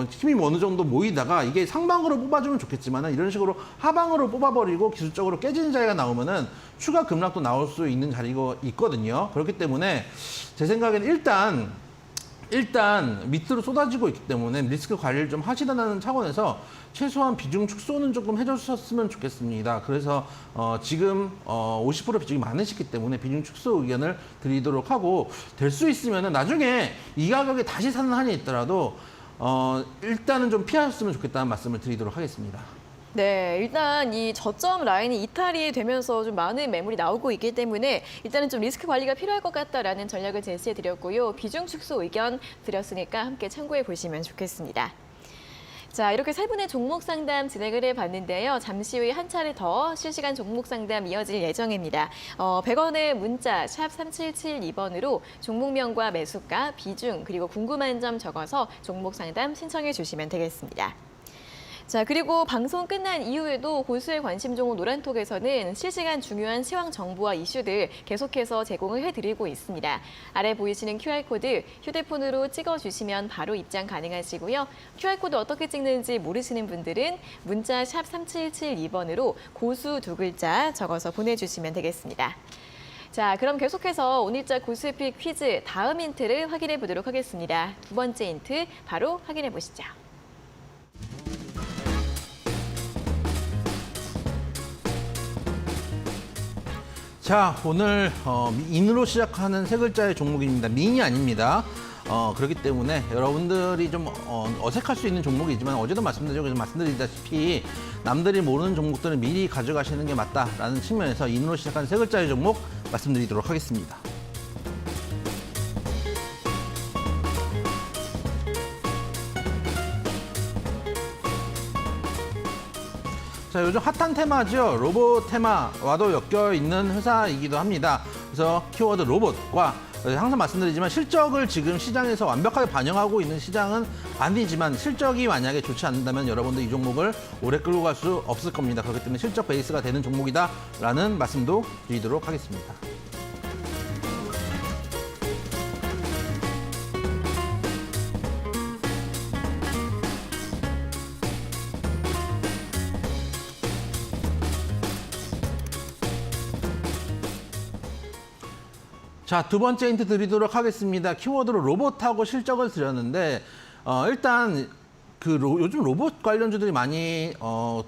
Speaker 2: 힘이 어느 정도 모이다가 이게 상방으로 뽑아주면 좋겠지만 이런 식으로 하방으로 뽑아버리고 기술적으로 깨지는 자리가 나오면은 추가 급락도 나올 수 있는 자리가 있거든요. 그렇기 때문에 제 생각에는 일단 밑으로 쏟아지고 있기 때문에 리스크 관리를 좀 하시다는 차원에서 최소한 비중 축소는 조금 해주셨으면 좋겠습니다. 그래서 지금 50% 비중이 많으시기 때문에 비중 축소 의견을 드리도록 하고 될 수 있으면은 나중에 이 가격에 다시 사는 한이 있더라도 일단은 좀 피하셨으면 좋겠다는 말씀을 드리도록 하겠습니다.
Speaker 1: 네, 일단 이 저점 라인이 이탈이 되면서 좀 많은 매물이 나오고 있기 때문에 일단은 좀 리스크 관리가 필요할 것 같다라는 전략을 제시해 드렸고요. 비중 축소 의견 드렸으니까 함께 참고해 보시면 좋겠습니다. 자, 이렇게 세 분의 종목 상담 진행을 해봤는데요. 잠시 후에 한 차례 더 실시간 종목 상담 이어질 예정입니다. 100원의 문자 샵 3772번으로 종목명과 매수가, 비중, 그리고 궁금한 점 적어서 종목 상담 신청해 주시면 되겠습니다. 자, 그리고 방송 끝난 이후에도 고수의 관심 종목 노란톡에서는 실시간 중요한 시황 정보와 이슈들 계속해서 제공을 해드리고 있습니다. 아래 보이시는 QR코드 휴대폰으로 찍어주시면 바로 입장 가능하시고요. QR코드 어떻게 찍는지 모르시는 분들은 문자 샵 3772번으로 고수 2글자 적어서 보내주시면 되겠습니다. 자, 그럼 계속해서 오늘자 고수의픽 퀴즈 다음 힌트를 확인해 보도록 하겠습니다. 두 번째 힌트 바로 확인해 보시죠.
Speaker 2: 자, 오늘 인으로 시작하는 세 글자의 종목입니다. 민이 아닙니다. 그렇기 때문에 여러분들이 좀 어색할 수 있는 종목이지만 어제도 말씀드리다시피 남들이 모르는 종목들은 미리 가져가시는 게 맞다라는 측면에서 인으로 시작하는 세 글자의 종목 말씀드리도록 하겠습니다. 자, 요즘 핫한 테마죠. 로봇 테마와도 엮여 있는 회사이기도 합니다. 그래서 키워드 로봇과 항상 말씀드리지만 실적을 지금 시장에서 완벽하게 반영하고 있는 시장은 아니지만 실적이 만약에 좋지 않는다면 여러분들 이 종목을 오래 끌고 갈 수 없을 겁니다. 그렇기 때문에 실적 베이스가 되는 종목이다라는 말씀도 드리도록 하겠습니다. 자, 두 번째 힌트 드리도록 하겠습니다. 키워드로 로봇하고 실적을 드렸는데 일단 요즘 로봇 관련주들이 많이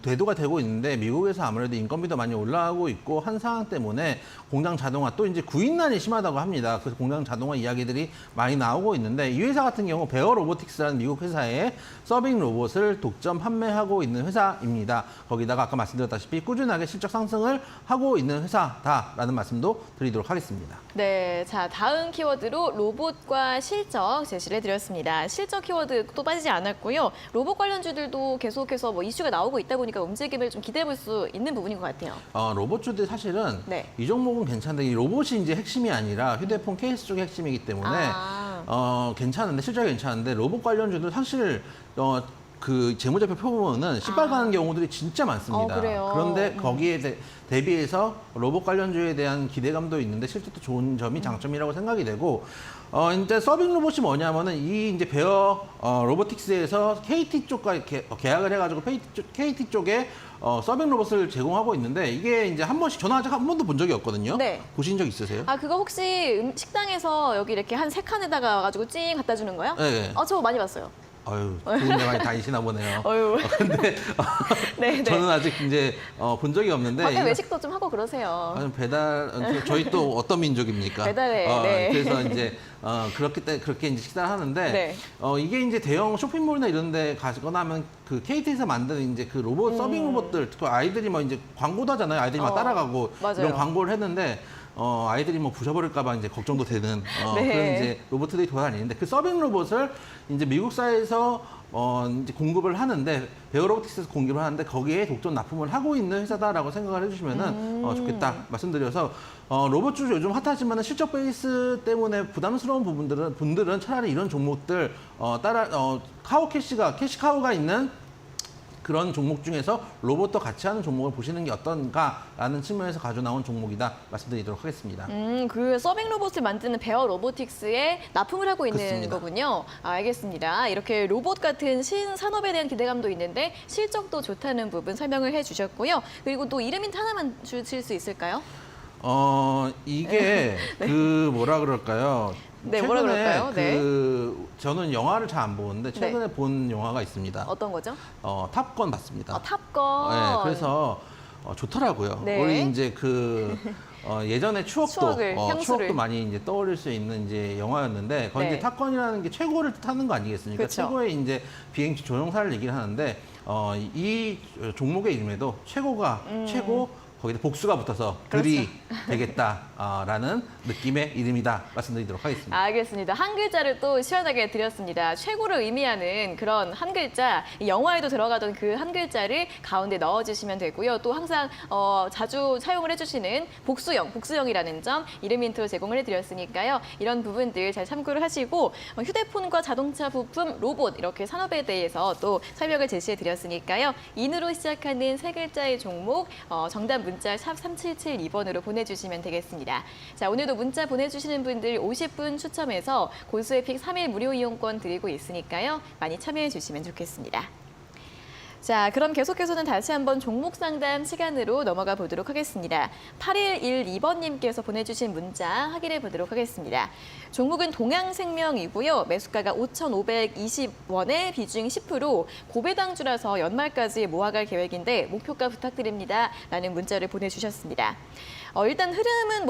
Speaker 2: 대두가 되고 있는데 미국에서 아무래도 인건비도 많이 올라가고 있고 한 상황 때문에 공장 자동화 또 이제 구인난이 심하다고 합니다. 그래서 공장 자동화 이야기들이 많이 나오고 있는데 이 회사 같은 경우 베어 로보틱스라는 미국 회사에 서빙 로봇을 독점 판매하고 있는 회사입니다. 거기다가 아까 말씀드렸다시피 꾸준하게 실적 상승을 하고 있는 회사다라는 말씀도 드리도록 하겠습니다.
Speaker 1: 네, 자 다음 키워드로 로봇과 실적 제시를 해드렸습니다. 실적 키워드 또 빠지지 않았고요. 로봇 관련주들도 계속해서 뭐 이슈가 나오고 있다 보니까 움직임을 좀 기대해 볼 수 있는 부분인 것 같아요.
Speaker 2: 로봇주들 사실은
Speaker 1: 네.
Speaker 2: 이 종목은 괜찮은데 이 로봇이 이제 핵심이 아니라 휴대폰 케이스 쪽이 핵심이기 때문에 괜찮은데 실적이 괜찮은데 로봇 관련주들 사실 그 재무제표 표보면은 시발가는 경우들이 진짜 많습니다.
Speaker 1: 그래요?
Speaker 2: 그런데 거기에 대비해서 로봇 관련주에 대한 기대감도 있는데 실제도 좋은 점이 장점이라고 생각이 되고 이제 서빙 로봇이 뭐냐면은 이 이제 베어 로보틱스에서 KT 쪽과 계약을 해가지고 KT 쪽에 서빙 로봇을 제공하고 있는데 이게 이제 한 번씩 저는 아직 한 번도 본 적이 없거든요.
Speaker 1: 네.
Speaker 2: 보신 적 있으세요?
Speaker 1: 그거 혹시 식당에서 여기 이렇게 한 세 칸에다가 와가지고 찡 갖다 주는 거요?
Speaker 2: 네.
Speaker 1: 저 많이 봤어요.
Speaker 2: 아유, 좋은 데 많이 다니시나 보네요.
Speaker 1: 근데 네.
Speaker 2: 저는 아직 이제 본 적이 없는데
Speaker 1: 가끔 외식도 좀 하고 그러세요.
Speaker 2: 아니, 저희 또 어떤 민족입니까?
Speaker 1: 배달에. 네.
Speaker 2: 그래서 이제 그렇게 이제 식사를 하는데
Speaker 1: 네.
Speaker 2: 이게 이제 대형 쇼핑몰이나 이런 데 가거나 하면 그 KT에서 만든 이제 그 로봇 서빙 로봇들 그 아이들이 뭐 이제 광고도 하잖아요. 아이들이 막 따라가고
Speaker 1: 맞아요.
Speaker 2: 이런 광고를 했는데 아이들이 뭐 부셔버릴까봐 이제 걱정도 되는
Speaker 1: 네.
Speaker 2: 그런 이제 로봇들이 돌아다니는데 그 서빙 로봇을 이제 미국사에서 이제 공급을 하는데 베어 로보틱스에서 공급을 하는데 거기에 독점 납품을 하고 있는 회사다라고 생각을 해주시면은 좋겠다 말씀드려서 로봇주 요즘 핫하지만 실적 베이스 때문에 부담스러운 분들은 차라리 이런 종목들 캐시카우가 있는 그런 종목 중에서 로봇도 같이 하는 종목을 보시는 게 어떤가라는 측면에서 가져 나온 종목이다 말씀드리도록 하겠습니다.
Speaker 1: 그 서빙 로봇을 만드는 베어 로보틱스에 납품을 하고 있는
Speaker 2: 그렇습니다.
Speaker 1: 거군요. 알겠습니다. 이렇게 로봇 같은 신산업에 대한 기대감도 있는데 실적도 좋다는 부분 설명을 해주셨고요. 그리고 또 이름 힌트 하나만 주실 수 있을까요?
Speaker 2: 이게 그 뭐라 그럴까요?
Speaker 1: 네, 뭐라 그럴까요?
Speaker 2: 저는 영화를 잘 안 보는데 최근에 본 영화가 있습니다.
Speaker 1: 어떤 거죠?
Speaker 2: 탑건 봤습니다.
Speaker 1: 탑건.
Speaker 2: 네, 그래서 좋더라고요.
Speaker 1: 네.
Speaker 2: 우리 이제 예전의
Speaker 1: 추억을, 향수를.
Speaker 2: 추억도 많이 이제 떠올릴 수 있는 이제 영화였는데 거기
Speaker 1: 네.
Speaker 2: 이제 탑건이라는 게 최고를 타는 거 아니겠습니까?
Speaker 1: 그쵸.
Speaker 2: 최고의 이제 비행기 조종사를 얘기를 하는데 이 종목의 이름에도 최고가 최고 거기다 복수가 붙어서 들이 되겠다라는 느낌의 이름이다 말씀드리도록 하겠습니다.
Speaker 1: 알겠습니다. 한 글자를 또 시원하게 드렸습니다. 최고를 의미하는 그런 한 글자, 영화에도 들어가던 그 한 글자를 가운데 넣어주시면 되고요. 또 항상 자주 사용을 해주시는 복수형이라는 점 이름 힌트로 제공을 해드렸으니까요. 이런 부분들 잘 참고를 하시고 휴대폰과 자동차 부품, 로봇 이렇게 산업에 대해서 또 설명을 제시해드렸으니까요. 인으로 시작하는 세 글자의 종목 정답 문자 샵 3772번으로 보내주시면 되겠습니다. 자, 오늘도 문자 보내주시는 분들 50분 추첨해서 고수의픽 3일 무료 이용권 드리고 있으니까요. 많이 참여해 주시면 좋겠습니다. 자, 그럼 계속해서는 다시 한번 종목 상담 시간으로 넘어가 보도록 하겠습니다. 8112번님께서 보내주신 문자 확인해 보도록 하겠습니다. 종목은 동양생명이고요. 매수가가 5,520원에 비중 10%, 고배당주라서 연말까지 모아갈 계획인데 목표가 부탁드립니다. 라는 문자를 보내주셨습니다. 일단 흐름은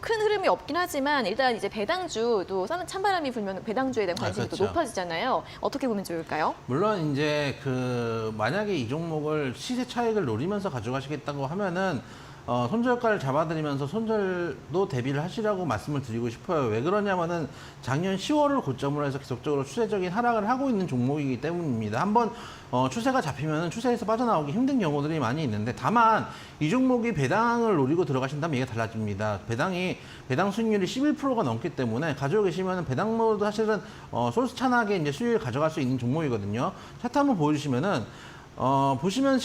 Speaker 1: 큰 흐름이 없긴 하지만 일단 이제 배당주 또 찬바람이 불면 배당주에 대한 관심이
Speaker 2: 그렇죠.
Speaker 1: 또 높아지잖아요. 어떻게 보면 좋을까요?
Speaker 2: 물론 이제 만약에 이 종목을 시세 차익을 노리면서 가져가시겠다고 하면은 손절가를 잡아드리면서 손절도 대비를 하시라고 말씀을 드리고 싶어요. 왜 그러냐면은 작년 10월을 고점으로 해서 계속적으로 추세적인 하락을 하고 있는 종목이기 때문입니다. 한번 추세가 잡히면 추세에서 빠져나오기 힘든 경우들이 많이 있는데 다만 이 종목이 배당을 노리고 들어가신다면 얘기가 달라집니다. 배당 수익률이 11%가 넘기 때문에 가지고 계시면 배당으로도 사실은 솔찬하게 이제 수익을 가져갈 수 있는 종목이거든요. 차트 한번 보여주시면은 보시면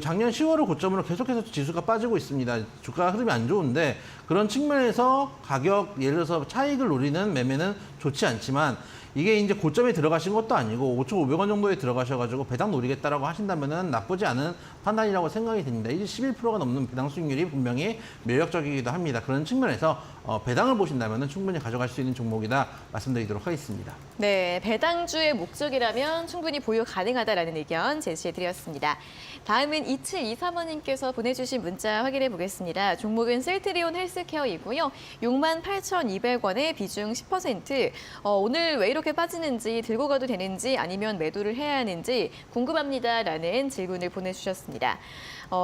Speaker 2: 작년 10월을 고점으로 계속해서 지수가 빠지고 있습니다. 주가 흐름이 안 좋은데 그런 측면에서 가격 예를 들어서 차익을 노리는 매매는 좋지 않지만 이게 이제 고점에 들어가신 것도 아니고 5,500원 정도에 들어가셔가지고 배당 노리겠다라고 하신다면은 나쁘지 않은 판단이라고 생각이 듭니다. 이제 11%가 넘는 배당 수익률이 분명히 매력적이기도 합니다. 그런 측면에서 배당을 보신다면은 충분히 가져갈 수 있는 종목이다 말씀드리도록 하겠습니다.
Speaker 1: 네, 배당주의 목적이라면 충분히 보유 가능하다라는 의견 제시해드렸습니다. 다음은 2723번님께서 보내주신 문자 확인해 보겠습니다. 종목은 셀트리온 헬스케어이고요. 68,200원에 비중 10%. 오늘 왜 이렇게 빠지는지 들고 가도 되는지 아니면 매도를 해야 하는지 궁금합니다라는 질문을 보내주셨습니다.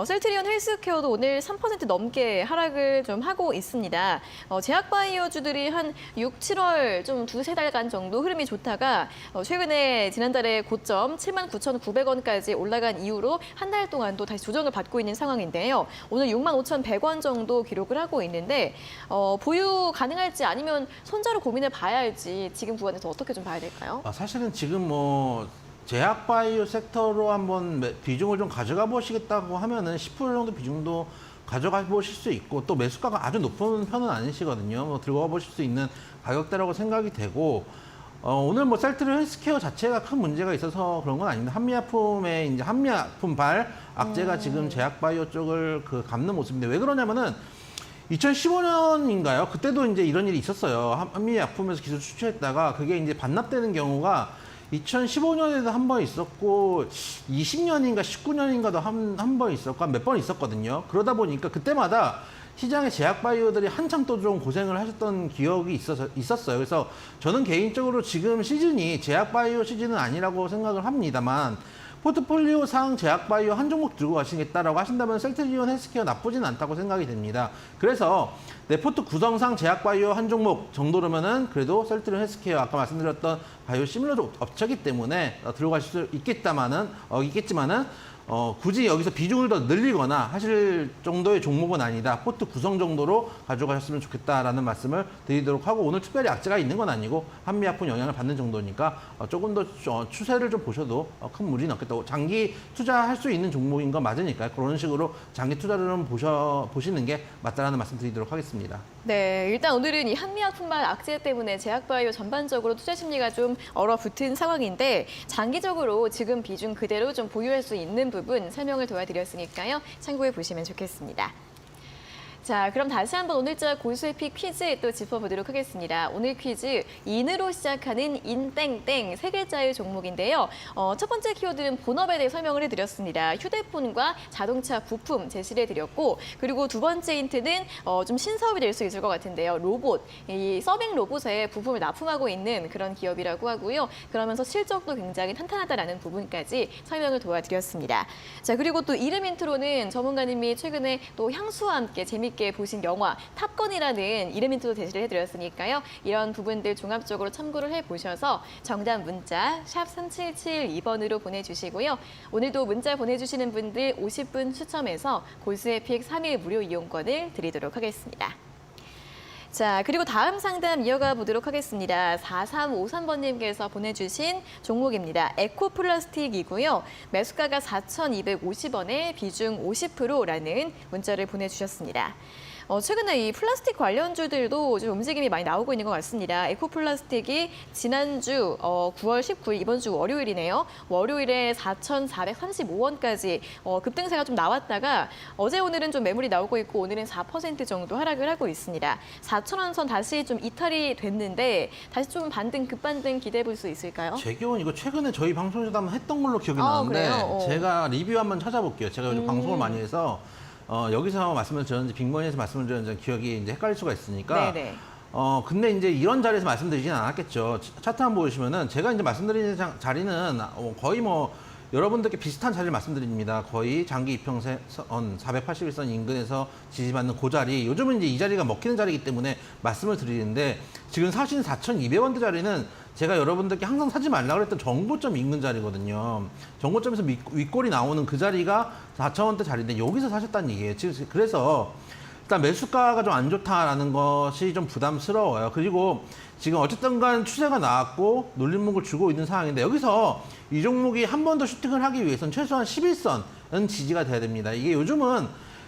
Speaker 1: 셀트리온 헬스케어도 오늘 3% 넘게 하락을 좀 하고 있습니다. 제약바이오주들이 한 6, 7월 좀 두세 달간 정도 흐름이 좋다가 최근에 지난달에 고점 79,900원까지 올라간 이후로 한 달 동안 또 다시 조정을 받고 있는 상황인데요. 오늘 65,100원 정도 기록을 하고 있는데 보유 가능할지 아니면 손자로 고민해 봐야 할지 지금 구간에서 어떻게 좀 봐야 될까요?
Speaker 2: 사실은 지금 제약바이오 섹터로 한번 비중을 좀 가져가 보시겠다고 하면은 10% 정도 비중도 가져가 보실 수 있고 또 매수가가 아주 높은 편은 아니시거든요. 들어가 보실 수 있는 가격대라고 생각이 되고 오늘 셀트리온 헬스케어 자체가 큰 문제가 있어서 그런 건 아닌데 한미약품의 이제 한미약품발 악재가 지금 제약바이오 쪽을 감는 모습인데 왜 그러냐면은 2015년인가요? 그때도 이제 이런 일이 있었어요. 한미약품에서 기술 추출했다가 그게 이제 반납되는 경우가 2015년에도 한 번 있었고 20년인가 19년인가도 한 번 있었고 몇 번 있었거든요. 그러다 보니까 그때마다 시장의 제약바이오들이 한참 또 좀 고생을 하셨던 기억이 있었어요. 그래서 저는 개인적으로 지금 시즌이 제약바이오 시즌은 아니라고 생각을 합니다만 포트폴리오상 제약바이오 한 종목 들고 가시겠다라고 하신다면 셀트리온 헬스케어 나쁘진 않다고 생각이 됩니다. 그래서 내 포트 구성상 제약바이오 한 종목 정도라면은 그래도 셀트리온 헬스케어 아까 말씀드렸던 바이오 시밀러 업체이기 때문에 들고 가실 수 있겠지만은 굳이 여기서 비중을 더 늘리거나 하실 정도의 종목은 아니다. 포트 구성 정도로 가져가셨으면 좋겠다라는 말씀을 드리도록 하고 오늘 특별히 악재가 있는 건 아니고 한미약품 영향을 받는 정도니까 조금 더 추세를 좀 보셔도 큰 무리는 없겠다고. 장기 투자할 수 있는 종목인 건 맞으니까요. 그런 식으로 장기 투자를 좀 보시는 게 맞다라는 말씀 드리도록 하겠습니다.
Speaker 1: 네, 일단 오늘은 이 한미약품발 악재 때문에 제약바이오 전반적으로 투자 심리가 좀 얼어붙은 상황인데 장기적으로 지금 비중 그대로 좀 보유할 수 있는 부분 설명을 도와드렸으니까요. 참고해 보시면 좋겠습니다. 자, 그럼 다시 한번 오늘자 고수의 픽 퀴즈 또 짚어보도록 하겠습니다. 오늘 퀴즈 인으로 시작하는 인땡땡 세 글자의 종목인데요. 첫 번째 키워드는 본업에 대해 설명을 해드렸습니다. 휴대폰과 자동차 부품 제시를 해드렸고 그리고 두 번째 힌트는 좀 신사업이 될 수 있을 것 같은데요. 로봇, 이 서빙 로봇에 부품을 납품하고 있는 그런 기업이라고 하고요. 그러면서 실적도 굉장히 탄탄하다라는 부분까지 설명을 도와드렸습니다. 자, 그리고 또 이름 힌트로는 전문가님이 최근에 또 향수와 함께 재미있게 보신 영화 탑건이라는 이름 힌트도 제시를 해드렸으니까요. 이런 부분들 종합적으로 참고를 해보셔서 정답 문자 샵 3772번으로 보내주시고요. 오늘도 문자 보내주시는 분들 50분 추첨해서 고수의 픽 3일 무료 이용권을 드리도록 하겠습니다. 자, 그리고 다음 상담 이어가 보도록 하겠습니다. 4353번님께서 보내주신 종목입니다. 에코플라스틱이고요. 매수가가 4,250원에 비중 50%라는 문자를 보내주셨습니다. 최근에 이 플라스틱 관련주들도 좀 움직임이 많이 나오고 있는 것 같습니다. 에코플라스틱이 지난주 9월 19일 이번 주 월요일이네요. 월요일에 4,435원까지 급등세가 좀 나왔다가 어제 오늘은 좀 매물이 나오고 있고 오늘은 4% 정도 하락을 하고 있습니다. 4,000원 선 다시 좀 이탈이 됐는데 다시 좀 급반등 기대해 볼 수 있을까요?
Speaker 2: 제 기억은 이거 최근에 저희 방송에서 한번 했던 걸로 기억이 나는데 제가 리뷰 한번 찾아볼게요. 제가 요즘 방송을 많이 해서 여기서 말씀을 드렸는지 빅머니에서 말씀을 드렸는지 기억이 이제 헷갈릴 수가 있으니까. 네네. 근데 이제 이런 자리에서 말씀드리지는 않았겠죠. 차트 한번 보시면은 제가 이제 말씀드리는 자리는 거의 여러분들께 비슷한 자리를 말씀드립니다. 거의 장기 이평선 481선 인근에서 지지받는 그 자리. 요즘은 이제 이 자리가 먹히는 자리이기 때문에 말씀을 드리는데 지금 사실 4,200원대 자리는 제가 여러분들께 항상 사지 말라고 했던 정고점 인근 자리거든요. 정고점에서 윗골이 나오는 그 자리가 4,000원대 자리인데 여기서 사셨다는 얘기예요. 그래서 일단 매수가가 좀 안 좋다라는 것이 좀 부담스러워요. 그리고 지금 어쨌든 간 추세가 나왔고 눌림목을 주고 있는 상황인데 여기서 이 종목이 한 번 더 슈팅을 하기 위해서는 최소한 11선은 지지가 돼야 됩니다. 이게 요즘은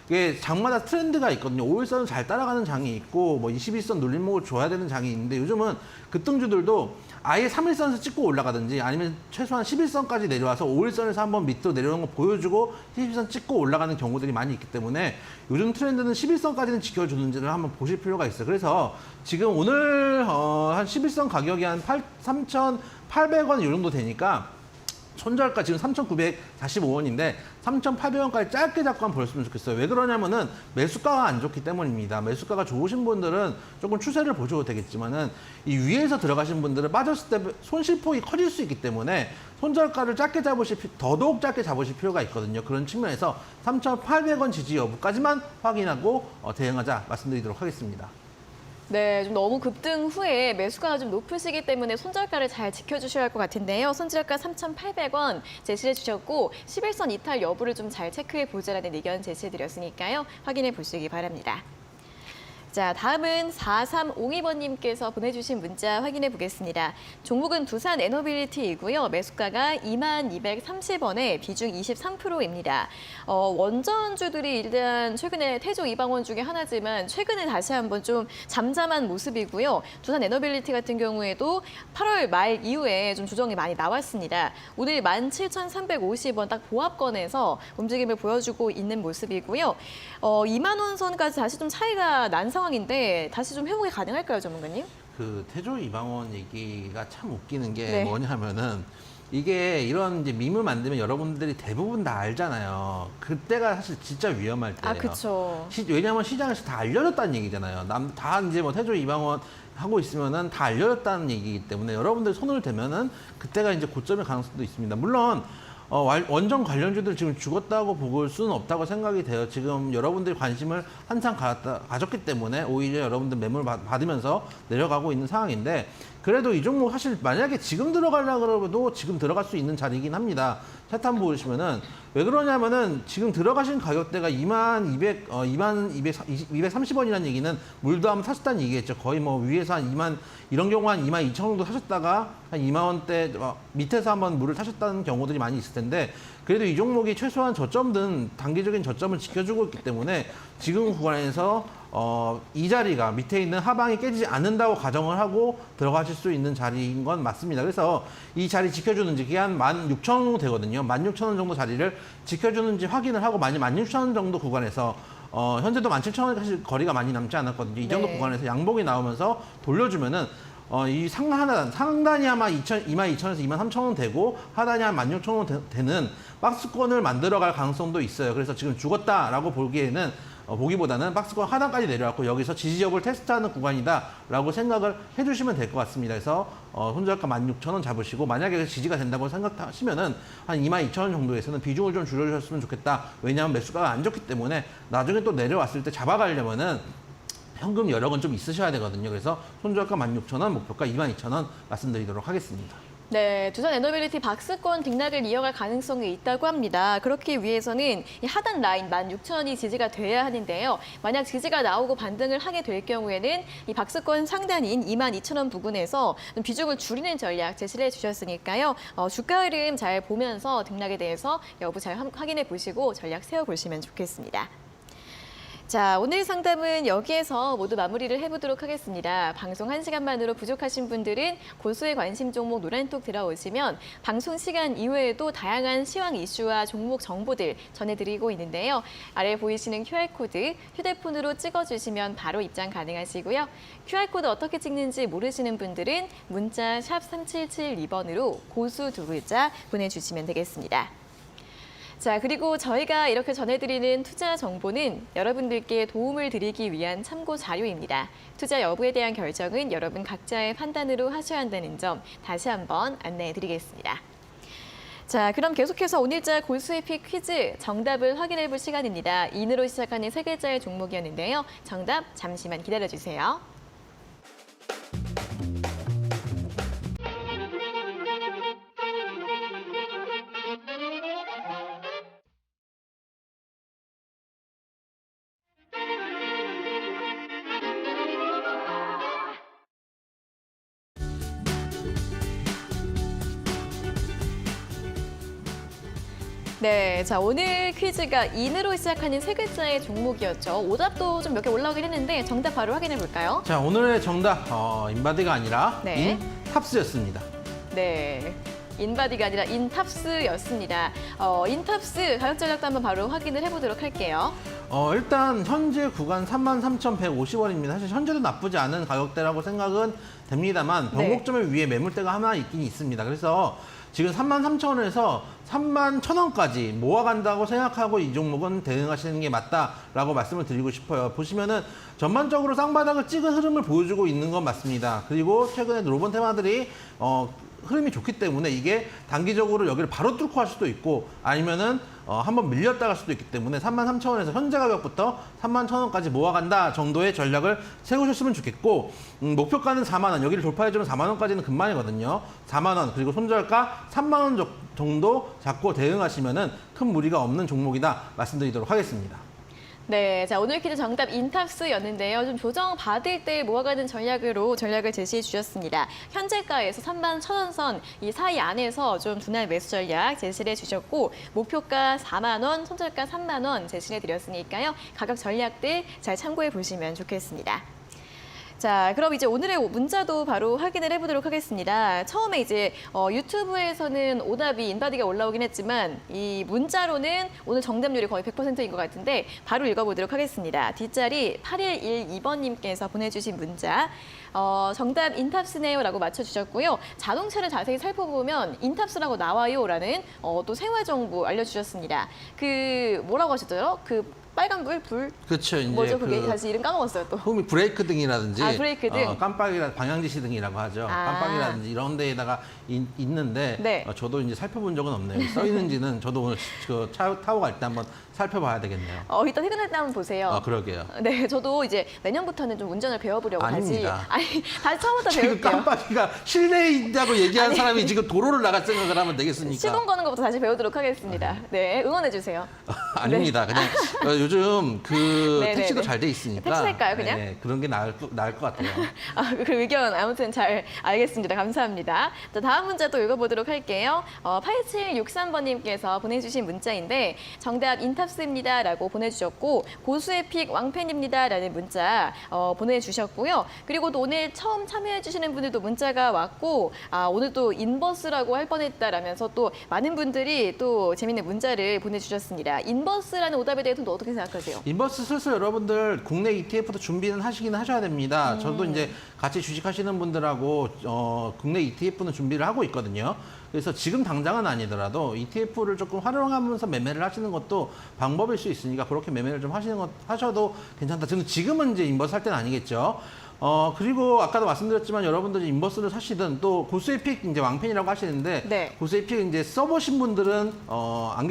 Speaker 2: 이게 장마다 트렌드가 있거든요. 5일선을 잘 따라가는 장이 있고 뭐 21선 눌림목을 줘야 되는 장이 있는데 요즘은 급등주들도 아예 3일선에서 찍고 올라가든지 아니면 최소한 11선까지 내려와서 5일선에서 한번 밑으로 내려오는 거 보여주고 11선 찍고 올라가는 경우들이 많이 있기 때문에 요즘 트렌드는 11선까지는 지켜주는지를 한번 보실 필요가 있어요. 그래서 지금 오늘 한 11선 가격이 한 3,800원 이 정도 되니까 손절가 지금 3,945원인데 3,800원까지 짧게 잡고 한번 보셨으면 좋겠어요. 왜 그러냐면은 매수가가 안 좋기 때문입니다. 매수가가 좋으신 분들은 조금 추세를 보셔도 되겠지만은 이 위에서 들어가신 분들은 빠졌을 때 손실폭이 커질 수 있기 때문에 손절가를 짧게 더더욱 짧게 잡으실 필요가 있거든요. 그런 측면에서 3,800원 지지 여부까지만 확인하고 대응하자 말씀드리도록 하겠습니다.
Speaker 1: 네, 좀 너무 급등 후에 매수가가 좀 높으시기 때문에 손절가를 잘 지켜주셔야 할 것 같은데요. 손절가 3,800원 제시해 주셨고 11선 이탈 여부를 좀 잘 체크해 보자라는 의견 제시해 드렸으니까요. 확인해 보시기 바랍니다. 자, 다음은 4352번님께서 보내주신 문자 확인해 보겠습니다. 종목은 두산 에너빌리티이고요. 매수가가 2230원에 비중 23%입니다. 원전주들이 일단 최근에 태조 이방원 중에 하나지만 최근에 다시 한번 좀 잠잠한 모습이고요. 두산 에너빌리티 같은 경우에도 8월 말 이후에 좀 조정이 많이 나왔습니다. 오늘 17,350원 딱 보합권에서 움직임을 보여주고 있는 모습이고요. 2만 원 선까지 다시 좀 차이가 난 상황인데 다시 좀 회복이 가능할까요, 전문가님?
Speaker 2: 그 태조 이방원 얘기가 참 웃기는 게
Speaker 1: 네.
Speaker 2: 뭐냐면은 이게 이런 이제 밈을 만들면 여러분들이 대부분 다 알잖아요. 그때가 사실 진짜 위험할 때예요.
Speaker 1: 아, 그렇죠.
Speaker 2: 왜냐하면 시장에서 다 알려졌다는 얘기잖아요. 다 이제 뭐 태조 이방원 하고 있으면은 다 알려졌다는 얘기이기 때문에 여러분들 손을 대면은 그때가 이제 고점일 가능성도 있습니다. 물론 원전 관련주들 지금 죽었다고 볼 수는 없다고 생각이 돼요. 지금 여러분들이 관심을 한창 가졌기 때문에 오히려 여러분들 매물 받으면서 내려가고 있는 상황인데 그래도 이 종목 사실 만약에 지금 들어가려고 그래도 지금 들어갈 수 있는 자리이긴 합니다. 차트 한번 보시면은 왜 그러냐면은 지금 들어가신 가격대가 2,230원이라는 얘기는 물도 한번 사셨다는 얘기겠죠. 거의 뭐 위에서 한 2만 이런 경우 한 22,000원 정도 사셨다가 한 2만 원대 밑에서 한번 물을 타셨다는 경우들이 많이 있을 텐데 그래도 이 종목이 최소한 저점든 단기적인 저점을 지켜주고 있기 때문에 지금 구간에서 이 자리가 밑에 있는 하방이 깨지지 않는다고 가정을 하고 들어가실 수 있는 자리인 건 맞습니다. 그래서 이 자리 지켜주는지 그게 한 16,000원 정도 되거든요. 16,000원 정도 자리를 지켜주는지 확인을 하고 만약 16,000원 정도 구간에서 현재도 17,000원이 사실 거리가 많이 남지 않았거든요. 이 정도
Speaker 1: 네.
Speaker 2: 구간에서 양봉이 나오면서 돌려주면은 이 상단이 아마 22,000원에서 23,000원 되고 하단이 한 16,000원 되는 박스권을 만들어갈 가능성도 있어요. 그래서 지금 죽었다라고 보기보다는 박스권 하단까지 내려왔고 여기서 지지 여부를 테스트하는 구간이다라고 생각을 해주시면 될 것 같습니다. 그래서 손절가 16,000원 잡으시고 만약에 지지가 된다고 생각하시면은 한 22,000원 정도에서는 비중을 좀 줄여주셨으면 좋겠다. 왜냐하면 매수가가 안 좋기 때문에 나중에 또 내려왔을 때 잡아가려면은 현금 여력은 좀 있으셔야 되거든요. 그래서 손절가 16,000원, 목표가 22,000원 말씀드리도록 하겠습니다.
Speaker 1: 네, 두산 에너빌리티 박스권 등락을 이어갈 가능성이 있다고 합니다. 그렇기 위해서는 이 하단 라인 16,000원이 지지가 돼야 하는데요. 만약 지지가 나오고 반등을 하게 될 경우에는 이 박스권 상단인 22,000원 부근에서 비중을 줄이는 전략 제시를 해주셨으니까요. 주가 흐름 잘 보면서 등락에 대해서 여부 잘 확인해 보시고 전략 세워보시면 좋겠습니다. 자, 오늘 상담은 여기에서 모두 마무리를 해보도록 하겠습니다. 방송 1시간만으로 부족하신 분들은 고수의 관심 종목 노란톡 들어오시면 방송 시간 이외에도 다양한 시황 이슈와 종목 정보들 전해드리고 있는데요. 아래 보이시는 QR코드 휴대폰으로 찍어주시면 바로 입장 가능하시고요. QR코드 어떻게 찍는지 모르시는 분들은 문자 샵 3772번으로 고수 두 글자 보내주시면 되겠습니다. 자, 그리고 저희가 이렇게 전해드리는 투자 정보는 여러분들께 도움을 드리기 위한 참고 자료입니다. 투자 여부에 대한 결정은 여러분 각자의 판단으로 하셔야 한다는 점 다시 한번 안내해드리겠습니다. 자, 그럼 계속해서 오늘자 고수의 픽 퀴즈 정답을 확인해 볼 시간입니다. 인으로 시작하는 세 글자의 종목이었는데요. 정답 잠시만 기다려주세요. 네, 자 오늘 퀴즈가 인으로 시작하는 세 글자의 종목이었죠. 오답도 좀 몇 개 올라오긴 했는데 정답 바로 확인해 볼까요?
Speaker 2: 자, 오늘의 정답 인바디가 아니라
Speaker 1: 네.
Speaker 2: 인탑스였습니다.
Speaker 1: 네. 인바디가 아니라 인탑스였습니다. 인탑스 가격 전략도 한번 바로 확인을 해보도록 할게요.
Speaker 2: 일단 현재 구간 33,150원입니다. 사실 현재도 나쁘지 않은 가격대라고 생각은 됩니다만
Speaker 1: 네.
Speaker 2: 변곡점의 위에 매물대가 하나 있긴 있습니다. 그래서 지금 33,000원에서 31,000원까지 모아간다고 생각하고 이 종목은 대응하시는 게 맞다라고 말씀을 드리고 싶어요. 보시면은 전반적으로 쌍바닥을 찍은 흐름을 보여주고 있는 건 맞습니다. 그리고 최근에 로봇 테마들이 흐름이 좋기 때문에 이게 단기적으로 여기를 바로 뚫고 할 수도 있고 아니면은 한번 밀렸다 갈 수도 있기 때문에 33,000원에서 현재 가격부터 31,000원까지 모아간다 정도의 전략을 세우셨으면 좋겠고 목표가는 4만 원, 여기를 돌파해주면 4만 원까지는 금방이거든요. 4만 원 그리고 손절가 3만 원 정도 잡고 대응하시면은 큰 무리가 없는 종목이다 말씀드리도록 하겠습니다.
Speaker 1: 네, 자 오늘 퀴즈 정답 인탑스였는데요. 좀 조정 받을 때 모아가는 전략을 제시해 주셨습니다. 현재가에서 31,000원 선 이 사이 안에서 좀 분할 매수 전략 제시를 해주셨고 목표가 4만 원, 손절가 3만 원 제시해 드렸으니까요. 가격 전략들 잘 참고해 보시면 좋겠습니다. 자, 그럼 이제 오늘의 문자도 바로 확인을 해보도록 하겠습니다. 처음에 이제 유튜브에서는 오답이 인바디가 올라오긴 했지만 이 문자로는 오늘 정답률이 거의 100%인 것 같은데 바로 읽어보도록 하겠습니다. 뒷자리 8112번님께서 보내주신 문자. 정답 인탑스네요라고 맞춰주셨고요. 자동차를 자세히 살펴보면 인탑스라고 나와요라는 또 생활정보 알려주셨습니다. 그 뭐라고 하셨죠? 그 빨간 불?
Speaker 2: 그렇죠. 이제
Speaker 1: 뭐죠? 그게 다시 이름 까먹었어요 또.
Speaker 2: 흠이 브레이크 등이라든지
Speaker 1: 브레이크 등.
Speaker 2: 깜빡이라 방향지시 등이라고 하죠. 깜빡이라든지 이런 데에다가 있는데
Speaker 1: 네.
Speaker 2: 저도 이제 살펴본 적은 없네요. 써 있는지는 저도 오늘 그 차 타고 갈 때 한번 살펴봐야 되겠네요.
Speaker 1: 이따 퇴근할 때 한번 보세요.
Speaker 2: 그러게요.
Speaker 1: 네, 저도 이제 내년부터는 좀 운전을 배워보려고
Speaker 2: 아닙니다.
Speaker 1: 다시 처음부터
Speaker 2: 지금
Speaker 1: 배울게요.
Speaker 2: 깜빡이가 실내에 있다고 얘기한 사람이 지금 도로를 나갈 생각을 하면 되겠습니까?
Speaker 1: 시동 거는 것부터 다시 배우도록 하겠습니다. 네, 응원해 주세요.
Speaker 2: 아닙니다. 그냥 요즘 그
Speaker 1: 네,
Speaker 2: 택시도
Speaker 1: 네.
Speaker 2: 잘 돼 있으니까.
Speaker 1: 택시 할까요, 그냥?
Speaker 2: 네, 그런 게 나을 것 같아요.
Speaker 1: 그 의견 아무튼 잘 알겠습니다. 감사합니다. 자, 다음 문자 또 읽어보도록 할게요. 8763번님께서 보내주신 문자인데 정답 인탑스입니다라고 보내주셨고 고수의 픽 왕팬입니다라는 문자 보내주셨고요. 그리고 또 오늘 처음 참여해주시는 분들도 문자가 왔고 오늘 또 인버스라고 할 뻔했다라면서 또 많은 분들이 또 재밌는 문자를 보내주셨습니다. 인버스라는 오답에 대해서는 어떻게 생각하세요?
Speaker 2: 인버스 슬슬 여러분들 국내 ETF도 준비는 하셔야 됩니다. 저도 이제 같이 주식하시는 분들하고 국내 ETF는 준비를 하고 있거든요. 그래서 지금 당장은 아니더라도 ETF를 조금 활용하면서 매매를 하시는 것도 방법일 수 있으니까 그렇게 매매를 좀 하셔도 괜찮다. 저는 지금은 이제 인버스 할 때는 아니겠죠. 그리고 아까도 말씀드렸지만 여러분들이 인버스를 사시든 또 고수의 픽 이제 왕팬이라고 하시는데
Speaker 1: 네.
Speaker 2: 고수의 픽 이제 써보신 분들은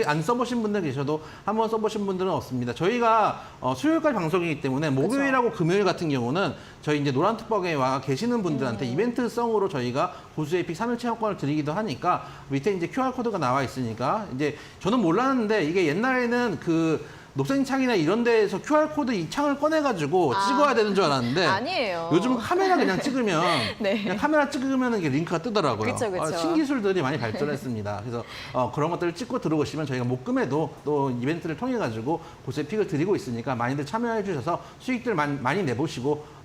Speaker 2: 안 써보신 분들 계셔도 한번 써보신 분들은 없습니다. 저희가 수요일까지 방송이기 때문에 목요일하고 금요일 같은 경우는 저희 이제 노란투벅에 와 계시는 분들한테 이벤트성으로 저희가 고수의 픽 3일 체험권을 드리기도 하니까 밑에 이제 QR 코드가 나와 있으니까 이제 저는 몰랐는데 이게 옛날에는 그 녹색창이나 이런 데에서 QR코드 이 창을 꺼내가지고 찍어야 되는 줄 알았는데
Speaker 1: 아니에요.
Speaker 2: 요즘은 카메라 그냥 찍으면
Speaker 1: 네.
Speaker 2: 그냥 카메라 찍으면 이게 링크가 뜨더라고요.
Speaker 1: 그쵸, 그쵸.
Speaker 2: 신기술들이 많이 발전했습니다. 그래서 그런 것들을 찍고 들어오시면 저희가 목금에도 또 이벤트를 통해 가지고 고수의 픽을 드리고 있으니까 많이들 참여해 주셔서 수익들 많이 내보시고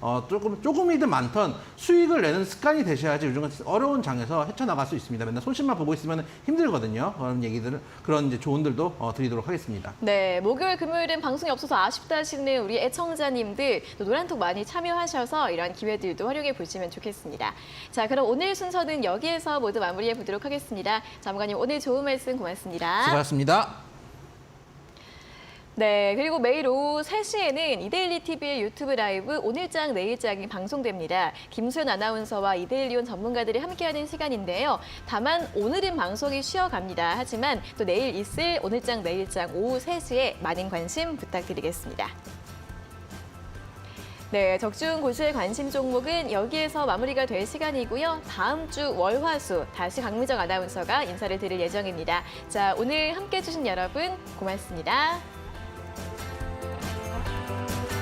Speaker 2: 조금이든 많던 수익을 내는 습관이 되셔야지 요즘 같은 어려운 장에서 헤쳐나갈 수 있습니다. 맨날 손실만 보고 있으면 힘들거든요. 그런 얘기들을 그런 이제 조언들도 드리도록 하겠습니다.
Speaker 1: 네, 목요일, 금요일은 방송이 없어서 아쉽다 하시는 우리 애청자님들 또 노란톡 많이 참여하셔서 이런 기회들도 활용해 보시면 좋겠습니다. 자, 그럼 오늘 순서는 여기에서 모두 마무리해 보도록 하겠습니다. 자무관님 오늘 좋은 말씀 고맙습니다.
Speaker 2: 수고하셨습니다.
Speaker 1: 네, 그리고 매일 오후 3시에는 이데일리 TV의 유튜브 라이브 오늘장 내일장이 방송됩니다. 김수현 아나운서와 이데일리온 전문가들이 함께하는 시간인데요. 다만 오늘은 방송이 쉬어갑니다. 하지만 또 내일 있을 오늘장 내일장 오후 3시에 많은 관심 부탁드리겠습니다. 네, 적중 고수의 관심 종목은 여기에서 마무리가 될 시간이고요. 다음 주 월화수 다시 강미정 아나운서가 인사를 드릴 예정입니다. 자, 오늘 함께해 주신 여러분 고맙습니다.